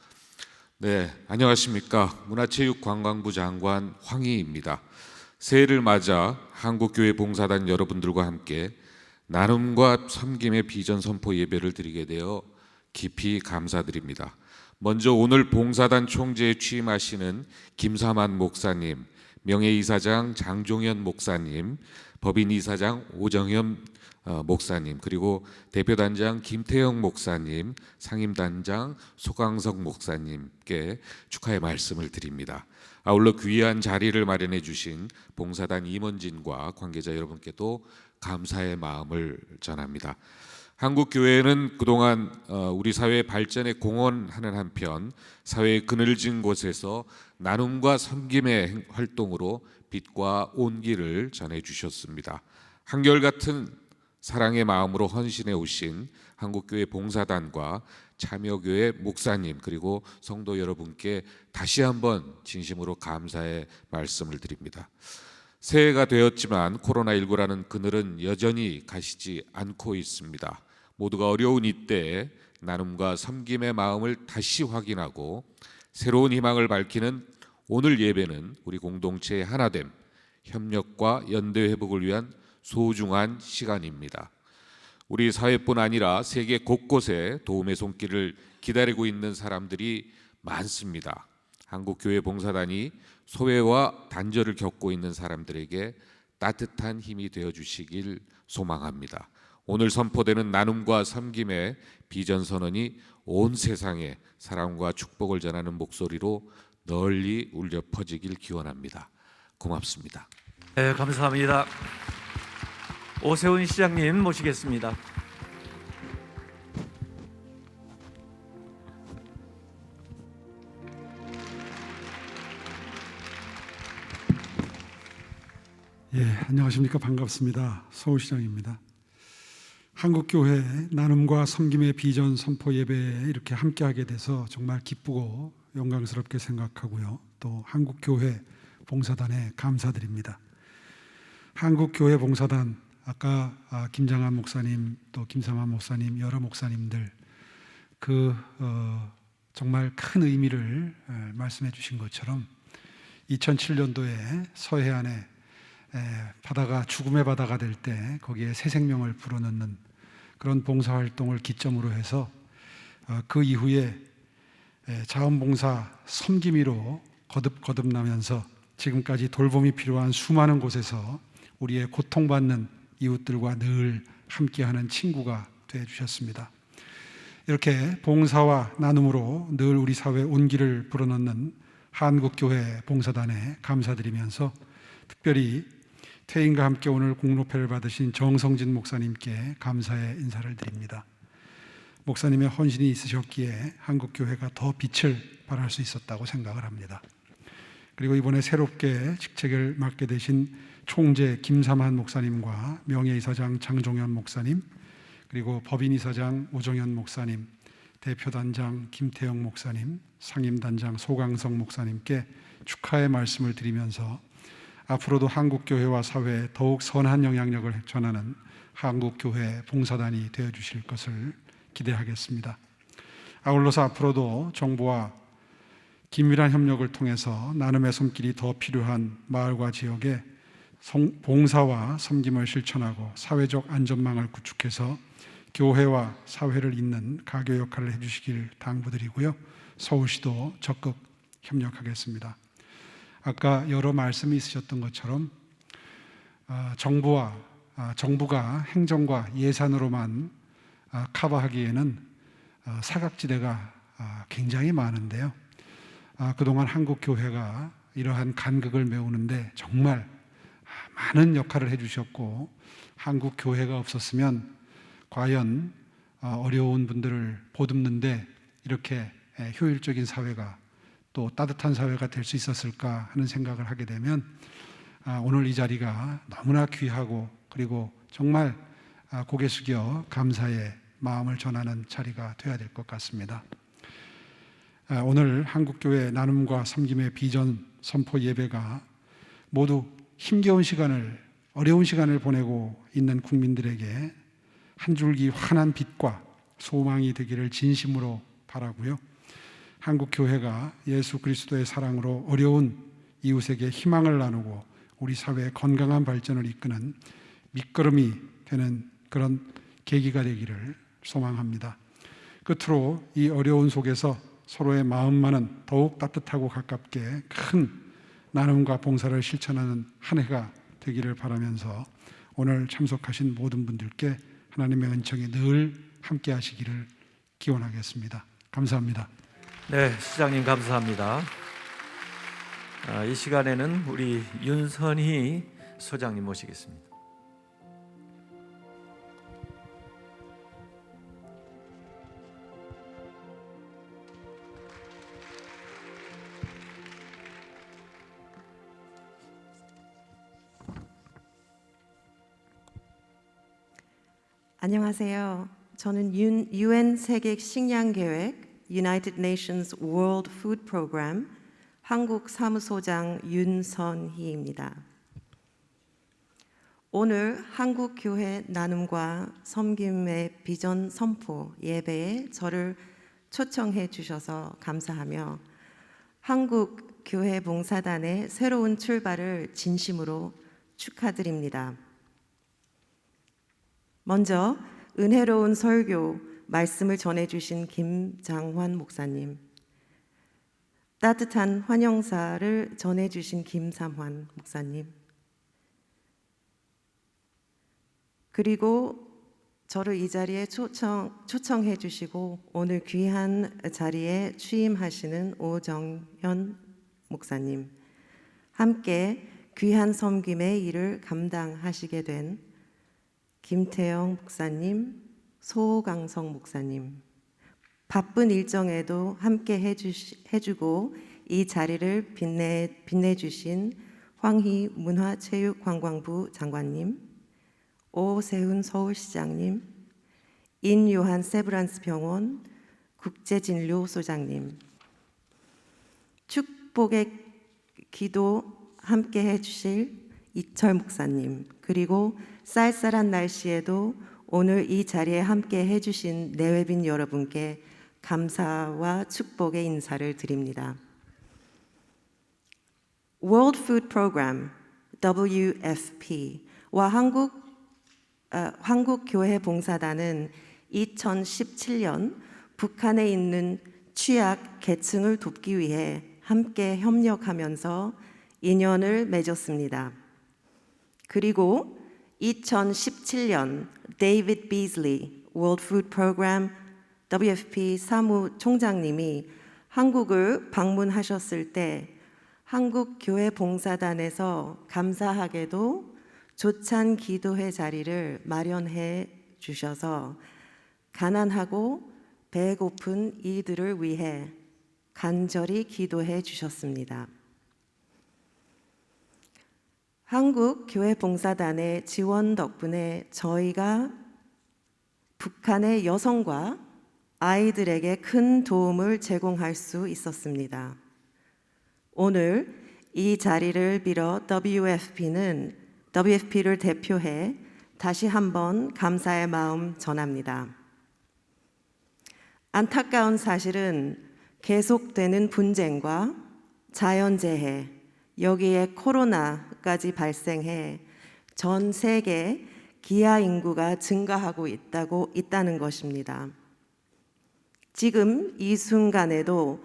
네, 안녕하십니까. 문화체육관광부 장관 황희입니다. 새해를 맞아 한국교회 봉사단 여러분들과 함께 나눔과 섬김의 비전 선포 예배를 드리게 되어 깊이 감사드립니다. 먼저 오늘 봉사단 총재에 취임하시는 김삼환 목사님, 명예이사장 장종현 목사님, 법인이사장 오정현 목사님, 그리고 대표단장 김태영 목사님, 상임단장 소강석 목사님께 축하의 말씀을 드립니다. 아울러 귀한 자리를 마련해 주신 봉사단 임원진과 관계자 여러분께도 감사의 마음을 전합니다. 한국교회는 그동안 우리 사회 발전에 공헌하는 한편 사회의 그늘진 곳에서 나눔과 섬김의 활동으로 빛과 온기를 전해주셨습니다. 한결같은 사랑의 마음으로 헌신해 오신 한국교회 봉사단과 참여교회 목사님 그리고 성도 여러분께 다시 한번 진심으로 감사의 말씀을 드립니다. 새해가 되었지만 코로나19라는 그늘은 여전히 가시지 않고 있습니다. 모두가 어려운 이때에 나눔과 섬김의 마음을 다시 확인하고 새로운 희망을 밝히는 오늘 예배는 우리 공동체의 하나됨, 협력과 연대 회복을 위한 소중한 시간입니다. 우리 사회뿐 아니라 세계 곳곳에 도움의 손길을 기다리고 있는 사람들이 많습니다. 한국교회 봉사단이 소외와 단절을 겪고 있는 사람들에게 따뜻한 힘이 되어 주시길 소망합니다. 오늘 선포되는 나눔과 섬김의 비전 선언이 온 세상에 사랑과 축복을 전하는 목소리로 널리 울려 퍼지길 기원합니다. 고맙습니다. 네, 감사합니다. 오세훈 시장님 모시겠습니다. 예, 안녕하십니까. 반갑습니다. 서울시장입니다. 한국교회 나눔과 섬김의 비전 선포 예배에 이렇게 함께하게 돼서 정말 기쁘고 영광스럽게 생각하고요. 또 한국교회 봉사단에 감사드립니다. 한국교회 봉사단 아까 김장한 목사님 또 김삼환 목사님 여러 목사님들 정말 큰 의미를 말씀해 주신 것처럼 2007년도에 서해안에 바다가 죽음의 바다가 될 때 거기에 새 생명을 불어넣는 그런 봉사활동을 기점으로 해서 그 이후에 자원봉사 섬김이로 거듭나면서 지금까지 돌봄이 필요한 수많은 곳에서 우리의 고통받는 이웃들과 늘 함께하는 친구가 되어주셨습니다. 이렇게 봉사와 나눔으로 늘 우리 사회에 온기를 불어넣는 한국교회 봉사단에 감사드리면서 특별히 퇴임과 함께 오늘 공로패를 받으신 정성진 목사님께 감사의 인사를 드립니다. 목사님의 헌신이 있으셨기에 한국교회가 더 빛을 발할 수 있었다고 생각을 합니다. 그리고 이번에 새롭게 직책을 맡게 되신 총재 김삼환 목사님과 명예이사장 장종현 목사님, 그리고 법인이사장 오정현 목사님, 대표단장 김태영 목사님, 상임단장 소강석 목사님께 축하의 말씀을 드리면서 앞으로도 한국교회와 사회에 더욱 선한 영향력을 전하는 한국교회 봉사단이 되어주실 것을 기대하겠습니다. 아울러서 앞으로도 정부와 긴밀한 협력을 통해서 나눔의 손길이 더 필요한 마을과 지역에 봉사와 섬김을 실천하고 사회적 안전망을 구축해서 교회와 사회를 잇는 가교 역할을 해주시길 당부드리고요. 서울시도 적극 협력하겠습니다. 아까 여러 말씀이 있으셨던 것처럼 정부가 행정과 예산으로만 커버하기에는 사각지대가 굉장히 많은데요. 그동안 한국 교회가 이러한 간극을 메우는데 정말 많은 역할을 해주셨고, 한국 교회가 없었으면 과연 어려운 분들을 보듬는데 이렇게 효율적인 사회가, 또 따뜻한 사회가 될 수 있었을까 하는 생각을 하게 되면 오늘 이 자리가 너무나 귀하고, 그리고 정말 고개 숙여 감사의 마음을 전하는 자리가 되어야 될 것 같습니다. 오늘 한국교회 나눔과 섬김의 비전 선포 예배가 모두 힘겨운 시간을, 어려운 시간을 보내고 있는 국민들에게 한 줄기 환한 빛과 소망이 되기를 진심으로 바라고요. 한국교회가 예수 그리스도의 사랑으로 어려운 이웃에게 희망을 나누고 우리 사회의 건강한 발전을 이끄는 밑거름이 되는 그런 계기가 되기를 소망합니다. 끝으로 이 어려운 속에서 서로의 마음만은 더욱 따뜻하고 가깝게 큰 나눔과 봉사를 실천하는 한 해가 되기를 바라면서 오늘 참석하신 모든 분들께 하나님의 은총이 늘 함께 하시기를 기원하겠습니다. 감사합니다. 네, 시장님 감사합니다. 이 시간에는 우리 윤선희 소장님 모시겠습니다. 안녕하세요. 저는 UN 세계 식량 계획 United Nations World Food Program 한국 사무소장 윤선희입니다. 오늘 한국 교회 나눔과 섬김의 비전 선포 예배에 저를 초청해 주셔서 감사하며 한국 교회 봉사단의 새로운 출발을 진심으로 축하드립니다. 먼저 은혜로운 설교 말씀을 전해주신 김장환 목사님, 따뜻한 환영사를 전해주신 김삼환 목사님, 그리고 저를 이 자리에 초청해 주시고 오늘 귀한 자리에 취임하시는 오정현 목사님, 함께 귀한 섬김의 일을 감당하시게 된 김태영 목사님, 소강성 목사님, 바쁜 일정에도 함께 해주고 이 자리를 빛내주신 황희 문화체육관광부 장관님, 오세훈 서울시장님, 인요한 세브란스 병원 국제진료소장님, 축복의 기도 함께 해주실 이철 목사님, 그리고 쌀쌀한 날씨에도 오늘 이 자리에 함께 해주신 내외빈 여러분께 감사와 축복의 인사를 드립니다. World Food Program WFP와 한국교회 봉사단은 2017년 북한에 있는 취약 계층을 돕기 위해 함께 협력하면서 인연을 맺었습니다. 그리고 2017년 데이비드 비즐리 World Food Program WFP 사무총장님이 한국을 방문하셨을 때 한국교회 봉사단에서 감사하게도 조찬 기도회 자리를 마련해 주셔서 가난하고 배고픈 이들을 위해 간절히 기도해 주셨습니다. 한국교회 봉사단의 지원 덕분에 저희가 북한의 여성과 아이들에게 큰 도움을 제공할 수 있었습니다. 오늘 이 자리를 빌어 WFP를 대표해 다시 한번 감사의 마음 전합니다. 안타까운 사실은 계속되는 분쟁과 자연재해, 여기에 코로나까지 발생해 전 세계 기아 인구가 증가하고 있다는 것입니다. 지금 이 순간에도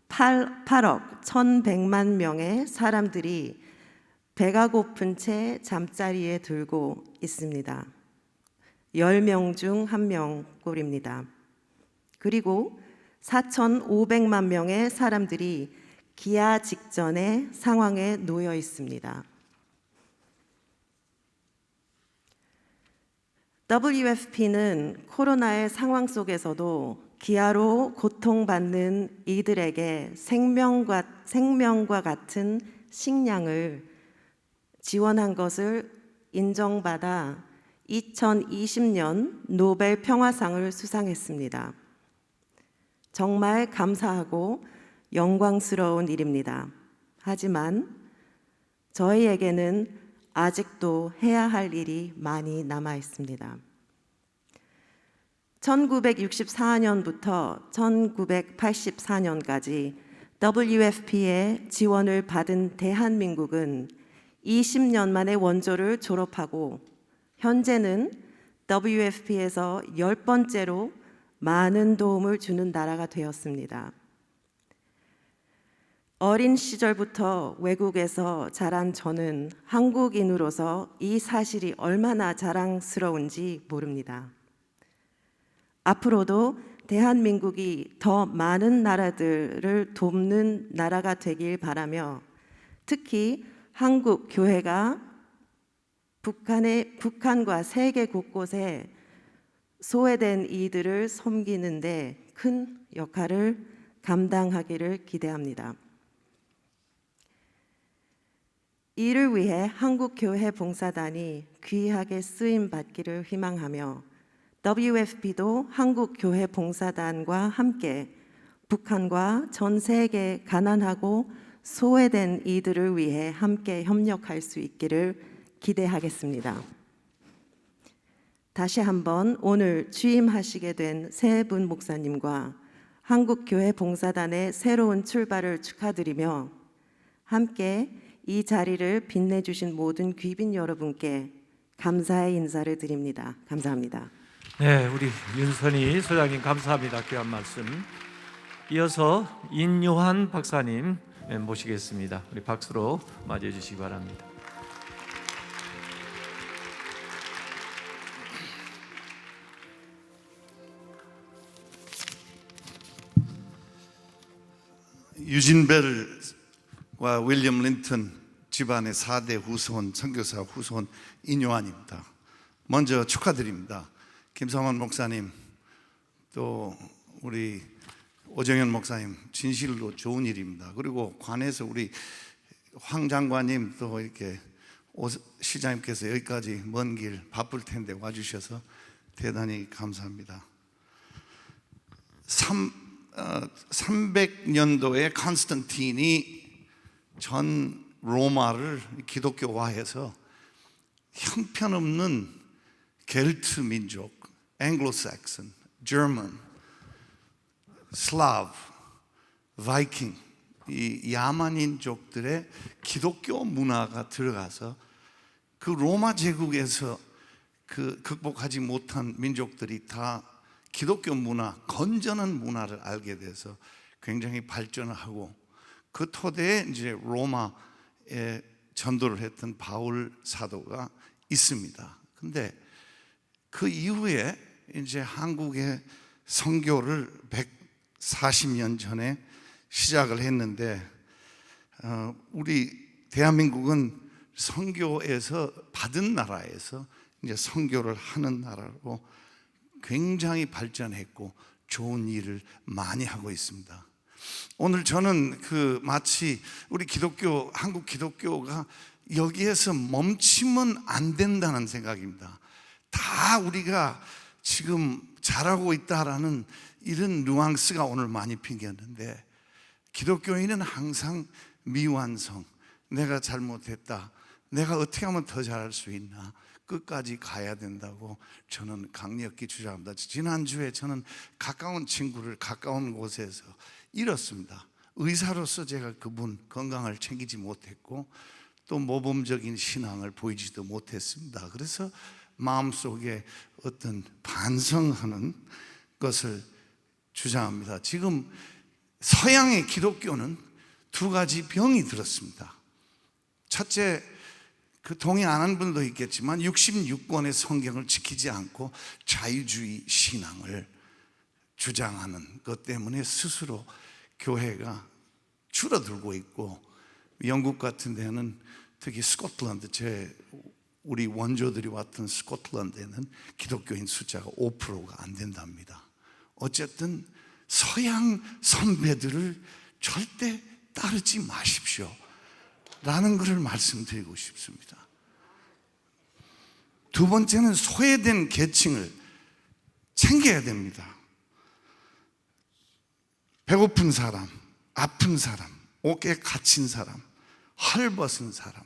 8억 1,100만 명의 사람들이 배가 고픈 채 잠자리에 들고 있습니다. 10명 중 1명 꼴입니다. 그리고 4,500만 명의 사람들이 기아 직전의 상황에 놓여 있습니다. WFP는 코로나의 상황 속에서도 기아로 고통받는 이들에게 생명과 같은 식량을 지원한 것을 인정받아 2020년 노벨 평화상을 수상했습니다. 정말 감사하고 영광스러운 일입니다. 하지만 저희에게는 아직도 해야 할 일이 많이 남아 있습니다. 1964년부터 1984년까지 WFP의 지원을 받은 대한민국은 20년 만에 원조를 졸업하고 현재는 WFP에서 10번째로 많은 도움을 주는 나라가 되었습니다. 어린 시절부터 외국에서 자란 저는 한국인으로서 이 사실이 얼마나 자랑스러운지 모릅니다. 앞으로도 대한민국이 더 많은 나라들을 돕는 나라가 되길 바라며 특히 한국 교회가 북한과 세계 곳곳에 소외된 이들을 섬기는데 큰 역할을 감당하기를 기대합니다. 이를 위해 한국교회 봉사단이 귀하게 쓰임 받기를 희망하며 WFP도 한국교회 봉사단과 함께 북한과 전 세계 가난하고 소외된 이들을 위해 함께 협력할 수 있기를 기대하겠습니다. 다시 한번 오늘 취임하시게 된 세 분 목사님과 한국교회 봉사단의 새로운 출발을 축하드리며 함께 이 자리를 빛내주신 모든 귀빈 여러분께 감사의 인사를 드립니다. 감사합니다. 네, 우리 윤선희 소장님 감사합니다. 귀한 말씀. 이어서 인요한 박사님 모시겠습니다. 우리 박수로 맞이해 주시기 바랍니다. 유진 벨과 윌리엄 린턴 집안의 4대 후손, 선교사 후손 인요한입니다. 먼저 축하드립니다. 김성환 목사님, 또 우리 오정현 목사님, 진실로 좋은 일입니다. 그리고 관에서 우리 황 장관님, 또 이렇게 오 시장님께서 여기까지 먼 길 바쁠 텐데 와주셔서 대단히 감사합니다. 300년도에 콘스탄틴이 전 로마를 기독교화해서 형편없는 겔트 민족, 앵글로삭슨, 저먼, 슬라브, 바이킹, 이 야만인족들의 기독교 문화가 들어가서 그 로마 제국에서 그 극복하지 못한 민족들이 다 기독교 문화, 건전한 문화를 알게 돼서 굉장히 발전을 하고 그 토대에 이제 로마에 전도를 했던 바울 사도가 있습니다. 근데 그 이후에 이제 한국의 선교를 140년 전에 시작을 했는데 우리 대한민국은 선교에서 받은 나라에서 이제 선교를 하는 나라로 굉장히 발전했고 좋은 일을 많이 하고 있습니다. 오늘 저는 마치 우리 기독교, 한국 기독교가 여기에서 멈추면 안 된다는 생각입니다. 다 우리가 지금 잘하고 있다라는 이런 뉘앙스가 오늘 많이 피겼는데 기독교인은 항상 미완성, 내가 잘못했다, 내가 어떻게 하면 더 잘할 수 있나, 끝까지 가야 된다고 저는 강력히 주장합니다. 지난주에 저는 가까운 친구를 가까운 곳에서 잃었습니다. 의사로서 제가 그분 건강을 챙기지 못했고 또 모범적인 신앙을 보이지도 못했습니다. 그래서 마음속에 어떤 반성하는 것을 주장합니다. 지금 서양의 기독교는 두 가지 병이 들었습니다. 첫째, 그 동의 안 하는 분도 있겠지만 66권의 성경을 지키지 않고 자유주의 신앙을 주장하는 것 때문에 스스로 교회가 줄어들고 있고, 영국 같은 데는 특히 스코틀랜드, 우리 원조들이 왔던 스코틀랜드에는 기독교인 숫자가 5%가 안 된답니다. 어쨌든 서양 선배들을 절대 따르지 마십시오 라는 것을 말씀드리고 싶습니다. 두 번째는 소외된 계층을 챙겨야 됩니다. 배고픈 사람, 아픈 사람, 옥에 갇힌 사람, 헐벗은 사람,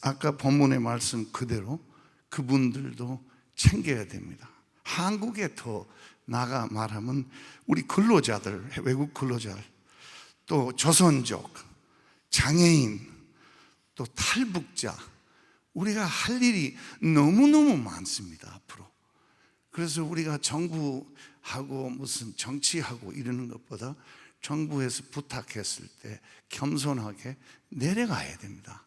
아까 본문의 말씀 그대로 그분들도 챙겨야 됩니다. 한국에 더 나가 말하면 우리 근로자들, 외국 근로자들, 또 조선족, 장애인, 또 탈북자, 우리가 할 일이 너무너무 많습니다, 앞으로. 그래서 우리가 정부하고 무슨 정치하고 이러는 것보다 정부에서 부탁했을 때 겸손하게 내려가야 됩니다.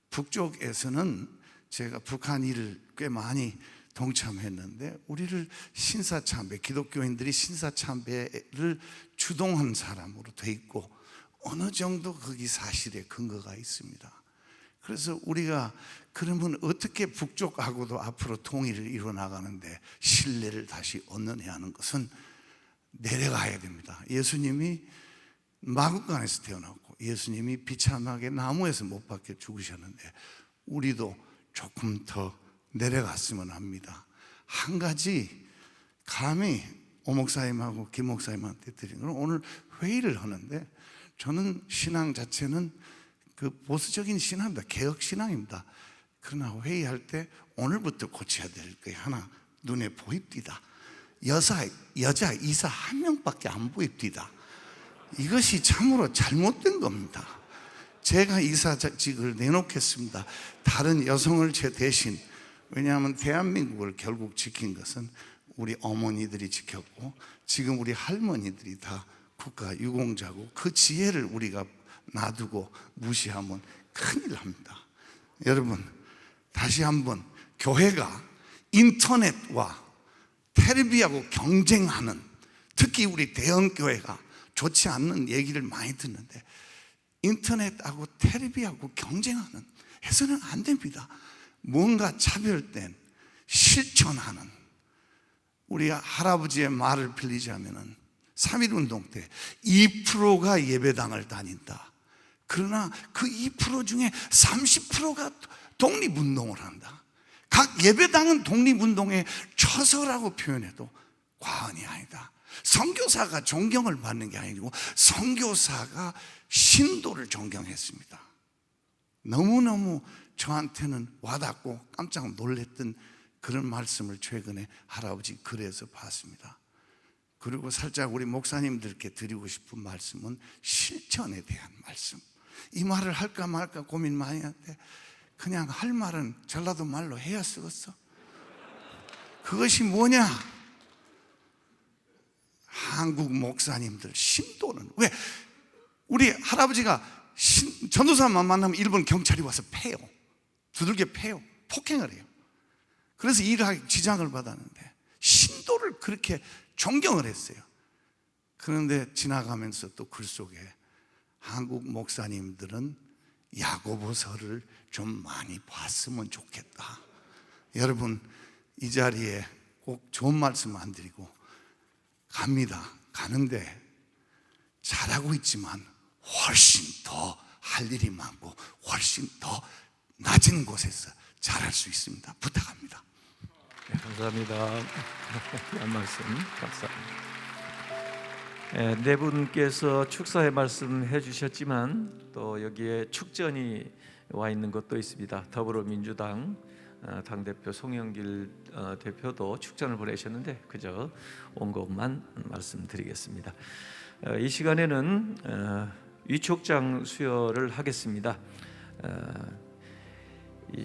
북쪽에서는 제가 북한 일을 꽤 많이 동참했는데, 우리를 신사참배, 기독교인들이 신사참배를 주동한 사람으로 돼 있고, 어느 정도 거기 사실에 근거가 있습니다. 그래서 우리가 그러면 어떻게 북쪽하고도 앞으로 통일을 이루어나가는데 신뢰를 다시 얻느냐 하는 것은 내려가야 됩니다. 예수님이 마구간에서 태어났고, 예수님이 비참하게 나무에서 못 박혀 죽으셨는데, 우리도 조금 더 내려갔으면 합니다. 한 가지 감히 오 목사님하고 김 목사님한테 드린 건, 오늘 회의를 하는데 저는 신앙 자체는 그 보수적인 신앙입니다. 개혁 신앙입니다. 그러나 회의할 때 오늘부터 고쳐야 될 게 하나 눈에 보입니다. 여자 이사 한 명밖에 안 보입니다. 이것이 참으로 잘못된 겁니다. 제가 이사직을 내놓겠습니다. 다른 여성을 제 대신. 왜냐하면 대한민국을 결국 지킨 것은 우리 어머니들이 지켰고, 지금 우리 할머니들이 다 국가 유공자고, 그 지혜를 우리가 놔두고 무시하면 큰일 납니다. 여러분, 다시 한번 교회가 인터넷과 텔레비하고 경쟁하는, 특히 우리 대형교회가 좋지 않는 얘기를 많이 듣는데, 인터넷하고 텔레비하고 경쟁하는 해서는 안 됩니다. 뭔가 차별된 실천하는, 우리 할아버지의 말을 빌리자면은 3.1운동 때 2%가 예배당을 다닌다. 그러나 그 2% 중에 30%가 독립운동을 한다. 각 예배당은 독립운동의 처소라고 표현해도 과언이 아니다. 선교사가 존경을 받는 게 아니고 선교사가 신도를 존경했습니다. 너무너무 저한테는 와닿고 깜짝 놀랐던 그런 말씀을 최근에 할아버지 글에서 봤습니다. 그리고 살짝 우리 목사님들께 드리고 싶은 말씀은 실천에 대한 말씀. 이 말을 할까 말까 고민 많이 하는데, 그냥 할 말은 전라도 말로 해야 쓰겠어. 그것이 뭐냐? 한국 목사님들 신도는, 왜 우리 할아버지가 전도사만 만나면 일본 경찰이 와서 패요. 두들겨 패요. 폭행을 해요. 그래서 일하기 지장을 받았는데 신도를 그렇게 존경을 했어요. 그런데 지나가면서 또 글 속에 한국 목사님들은 야고보서를 좀 많이 봤으면 좋겠다. 여러분, 이 자리에 꼭 좋은 말씀 안 드리고 갑니다. 가는데 잘하고 있지만 훨씬 더 할 일이 많고 훨씬 더 낮은 곳에서 잘할 수 있습니다. 부탁합니다. 네, 감사합니다. 귀한 말씀 감사합니다. 네 분께서 축사의 말씀해 주셨지만 또 여기에 축전이 와 있는 것도 있습니다. 더불어민주당 당대표 송영길 대표도 축전을 보내셨는데 그저 온 것만 말씀드리겠습니다. 이 시간에는 위촉장 수여를 하겠습니다.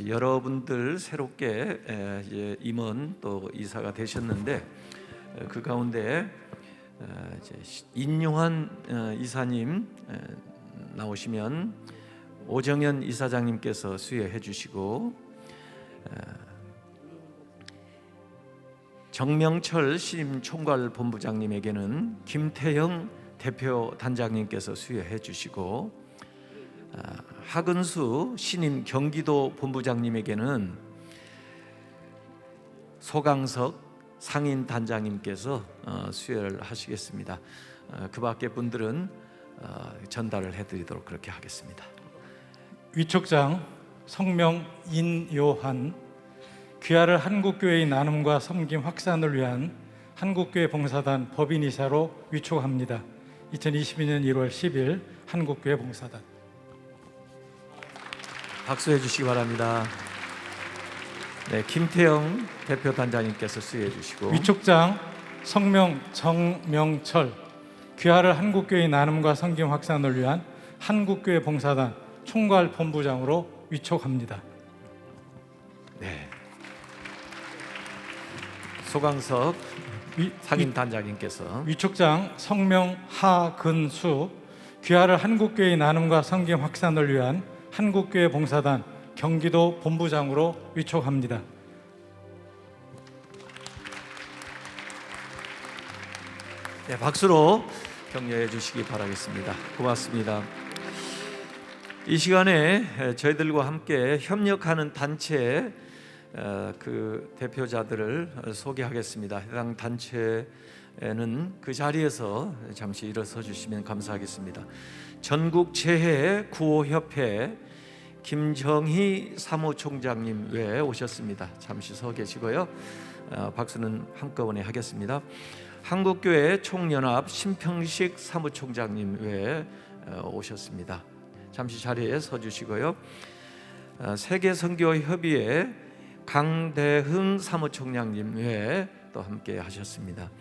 여러분들 새롭게 이제 임원 또 이사가 되셨는데 그 가운데 인용한 이사님 나오시면 오정현 이사장님께서 수여해 주시고 정명철 신임 총괄본부장님에게는 김태형 대표 단장님께서 수여해 주시고 하근수 신임 경기도 본부장님에게는 소강석 상인 단장님께서 수여를 하시겠습니다. 그 밖의 분들은 전달을 해드리도록 그렇게 하겠습니다. 위촉장 성명 인요한 귀하를 한국교회의 나눔과 섬김 확산을 위한 한국교회 봉사단 법인이사로 위촉합니다. 2022년 1월 10일 한국교회 봉사단. 박수해 주시기 바랍니다. 네, 김태영 대표 단장님께서 수여해 주시고 위촉장 성명 정명철 귀하를 한국교회의 나눔과 섬김 확산을 위한 한국교회 봉사단 총괄본부장으로 위촉합니다. 네. 소강석 상임 단장님께서 위촉장 성명 하근수 귀하를 한국교회의 나눔과 섬김 확산을 위한 한국교회 봉사단 경기도 본부장으로 위촉합니다. 네, 박수로 격려해 주시기 바라겠습니다. 고맙습니다. 이 시간에 저희들과 함께 협력하는 단체 그 대표자들을 소개하겠습니다. 해당 단체는 그 자리에서 잠시 일어서 주시면 감사하겠습니다. 전국재해 구호협회 김정희 사무총장님 외에 오셨습니다. 잠시 서 계시고요. 박수는 한꺼번에 하겠습니다. 한국교회 총연합 신평식 사무총장님 외에 오셨습니다. 잠시 자리에 서 주시고요. 세계선교협의회 강대흥 사무총장님 외에 또 함께 하셨습니다.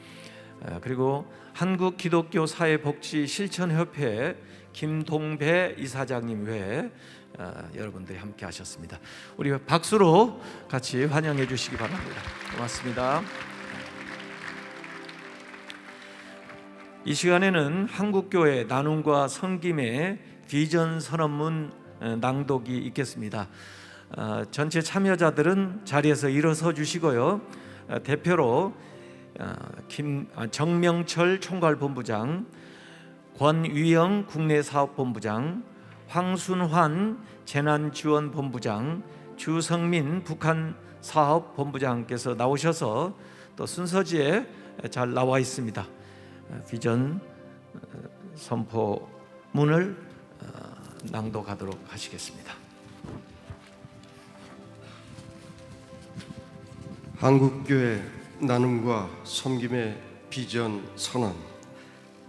그리고 한국기독교사회복지실천협회 김동배 이사장님 외에 여러분들이 함께 하셨습니다. 우리 박수로 같이 환영해 주시기 바랍니다. 고맙습니다. 이 시간에는 한국교회 나눔과 섬김의 비전 선언문 낭독이 있겠습니다. 전체 참여자들은 자리에서 일어서 주시고요. 대표로 정명철 총괄본부장, 권위영 국내사업본부장, 황순환 재난지원본부장, 주성민 북한사업본부장께서 나오셔서 또 순서지에 잘 나와 있습니다. 비전 선포문을 낭독하도록 하시겠습니다. 한국교회 나눔과 섬김의 비전 선언.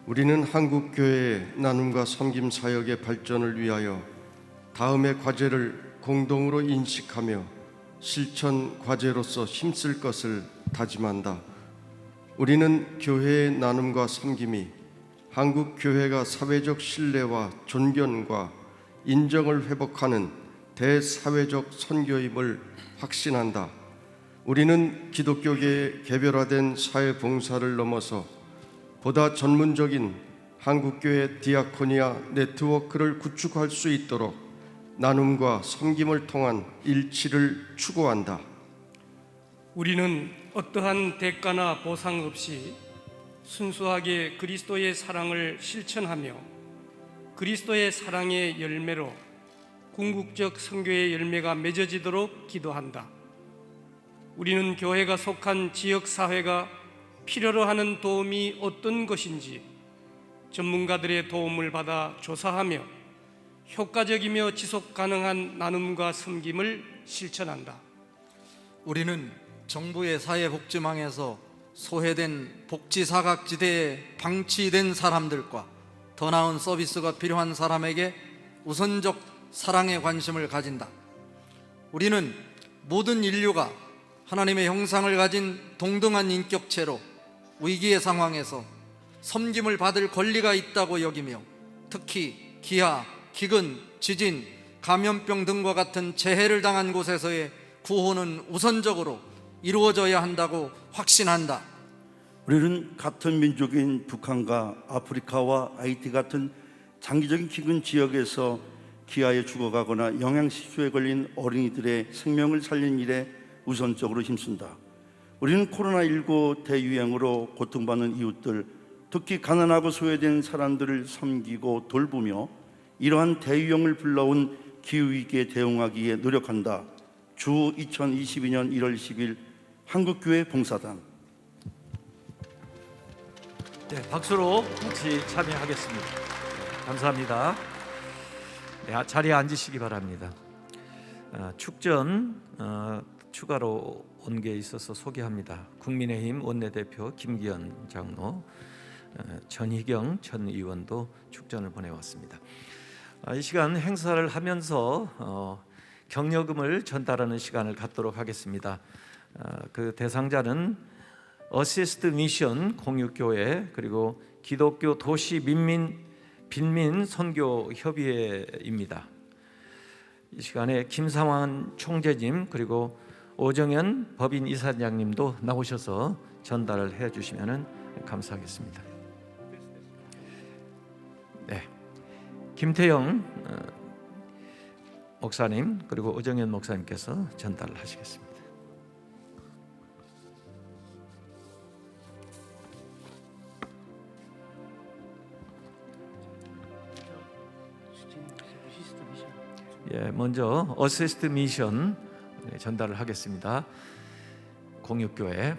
우리는 한국교회의 나눔과 섬김 사역의 발전을 위하여 다음의 과제를 공동으로 인식하며 실천 과제로서 힘쓸 것을 다짐한다. 우리는 교회의 나눔과 섬김이 한국교회가 사회적 신뢰와 존경과 인정을 회복하는 대사회적 선교임을 확신한다. 우리는 기독교계의 개별화된 사회봉사를 넘어서 보다 전문적인 한국교회 디아코니아 네트워크를 구축할 수 있도록 나눔과 섬김을 통한 일치를 추구한다. 우리는 어떠한 대가나 보상 없이 순수하게 그리스도의 사랑을 실천하며 그리스도의 사랑의 열매로 궁극적 선교의 열매가 맺어지도록 기도한다. 우리는 교회가 속한 지역사회가 필요로 하는 도움이 어떤 것인지 전문가들의 도움을 받아 조사하며 효과적이며 지속 가능한 나눔과 섬김을 실천한다. 우리는 정부의 사회복지망에서 소외된 복지사각지대에 방치된 사람들과 더 나은 서비스가 필요한 사람에게 우선적 사랑의 관심을 가진다. 우리는 모든 인류가 하나님의 형상을 가진 동등한 인격체로 위기의 상황에서 섬김을 받을 권리가 있다고 여기며 특히 기아, 기근, 지진, 감염병 등과 같은 재해를 당한 곳에서의 구호는 우선적으로 이루어져야 한다고 확신한다. 우리는 같은 민족인 북한과 아프리카와 하이티 같은 장기적인 기근 지역에서 기아에 죽어가거나 영양실조에 걸린 어린이들의 생명을 살린 일에 우선적으로 힘쓴다. 우리는 코로나19 대유행으로 고통받는 이웃들, 특히 가난하고 소외된 사람들을 섬기고 돌보며 이러한 대유행을 불러온 기후위기에 대응하기에 노력한다. 주 2022년 1월 10일 한국교회 봉사단. 네, 박수로 같이 참여하겠습니다. 감사합니다. 네, 자리에 앉으시기 바랍니다. 축전 추가로 온 게 있어서 소개합니다. 국민의힘 원내대표 김기현 장로, 전희경 전 의원도 축전을 보내왔습니다. 이 시간 행사를 하면서 격려금을 전달하는 시간을 갖도록 하겠습니다. 그 대상자는 어시스트 미션 공유교회 그리고 기독교 도시 빈민 선교 협의회입니다. 이 시간에 김상환 총재님 그리고 오정현 법인 이사장님도 나오셔서 전달을 해주시면 감사하겠습니다. 네, 김태영 목사님 그리고 오정현 목사님께서 전달을 하시겠습니다. 예, 먼저 어시스트 미션 전달을 하겠습니다. 공육교회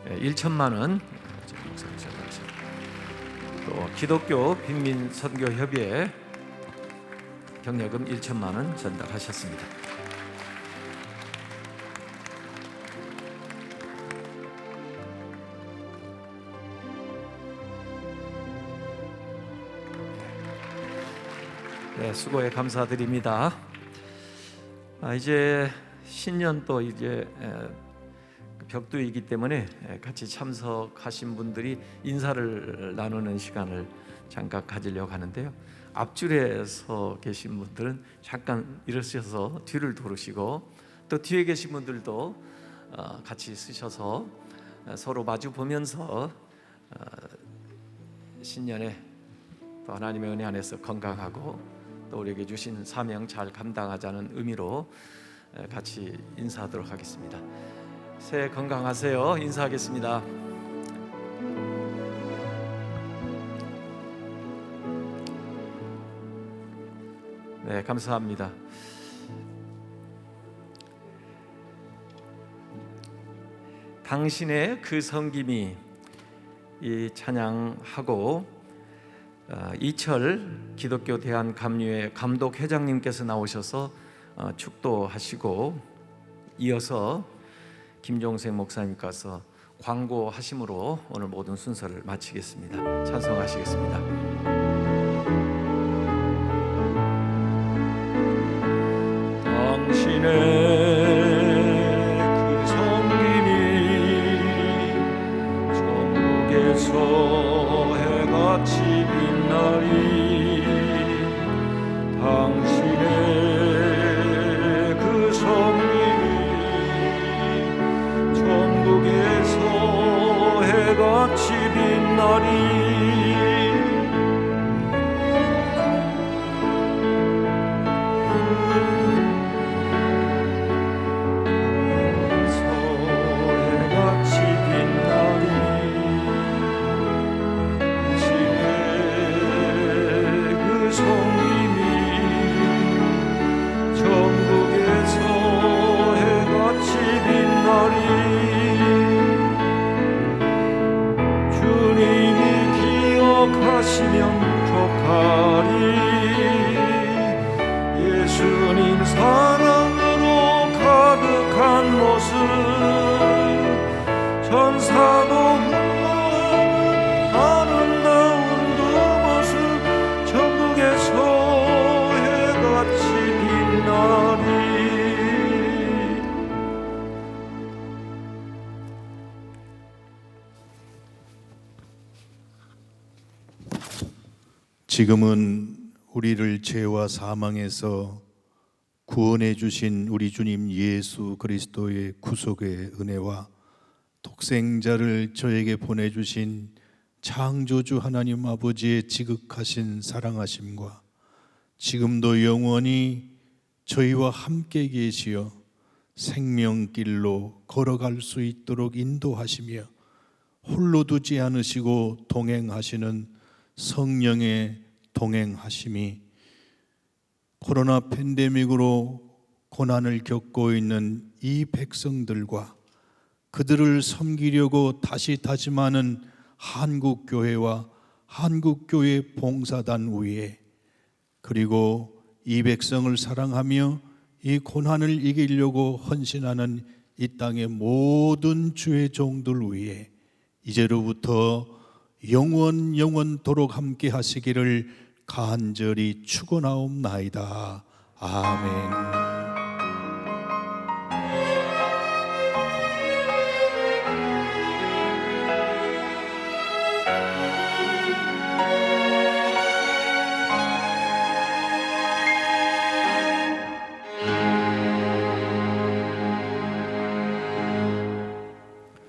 1천만 원, 또 기독교 빈민선교협의회 격려금 1천만 원 전달하셨습니다. 네, 수고에 감사드립니다. 이제 신년도 이제 벽두이기 때문에 같이 참석하신 분들이 인사를 나누는 시간을 잠깐 가지려고 하는데요. 앞줄에 서 계신 분들은 잠깐 일어서셔서 뒤를 돌으시고 또 뒤에 계신 분들도 같이 쓰셔서 서로 마주 보면서 신년에 또 하나님의 은혜 안에서 건강하고 또 우리에게 주신 사명 잘 감당하자는 의미로 같이 인사하도록 하겠습니다. 새해 건강하세요. 인사하겠습니다. 네, 감사합니다. 당신의 그 섬김이 이 찬양하고 이철 기독교 대한감리회 감독 회장님께서 나오셔서 축도하시고 이어서 김종생 목사님께서 광고하심으로 오늘 모든 순서를 마치겠습니다. 찬송하시겠습니다. 당신의 그 섬김이 전국에서 해같이 빛나리 당신의 그 섬김이 전국에서 해같이 빛나리 하시면 족하리 예수님 사랑으로 가득한 모습 전사도 흠모하는 아름다운 그 모습 전국에서 해같이 빛나리 지금은 우리를 죄와 사망에서 구원해 주신 우리 주님 예수 그리스도의 구속의 은혜와 독생자를 저에게 보내주신 창조주 하나님 아버지의 지극하신 사랑하심과 지금도 영원히 저희와 함께 계시어 생명길로 걸어갈 수 있도록 인도하시며 홀로 두지 않으시고 동행하시는 성령의 동행하심이 코로나 팬데믹으로 고난을 겪고 있는 이 백성들과 그들을 섬기려고 다시 다짐하는 한국교회와 한국교회 봉사단 위에, 그리고 이 백성을 사랑하며 이 고난을 이기려고 헌신하는 이 땅의 모든 주의 종들 위에 이제로부터 영원토록 함께 하시기를 간절히 축원하옵나이다. 아멘.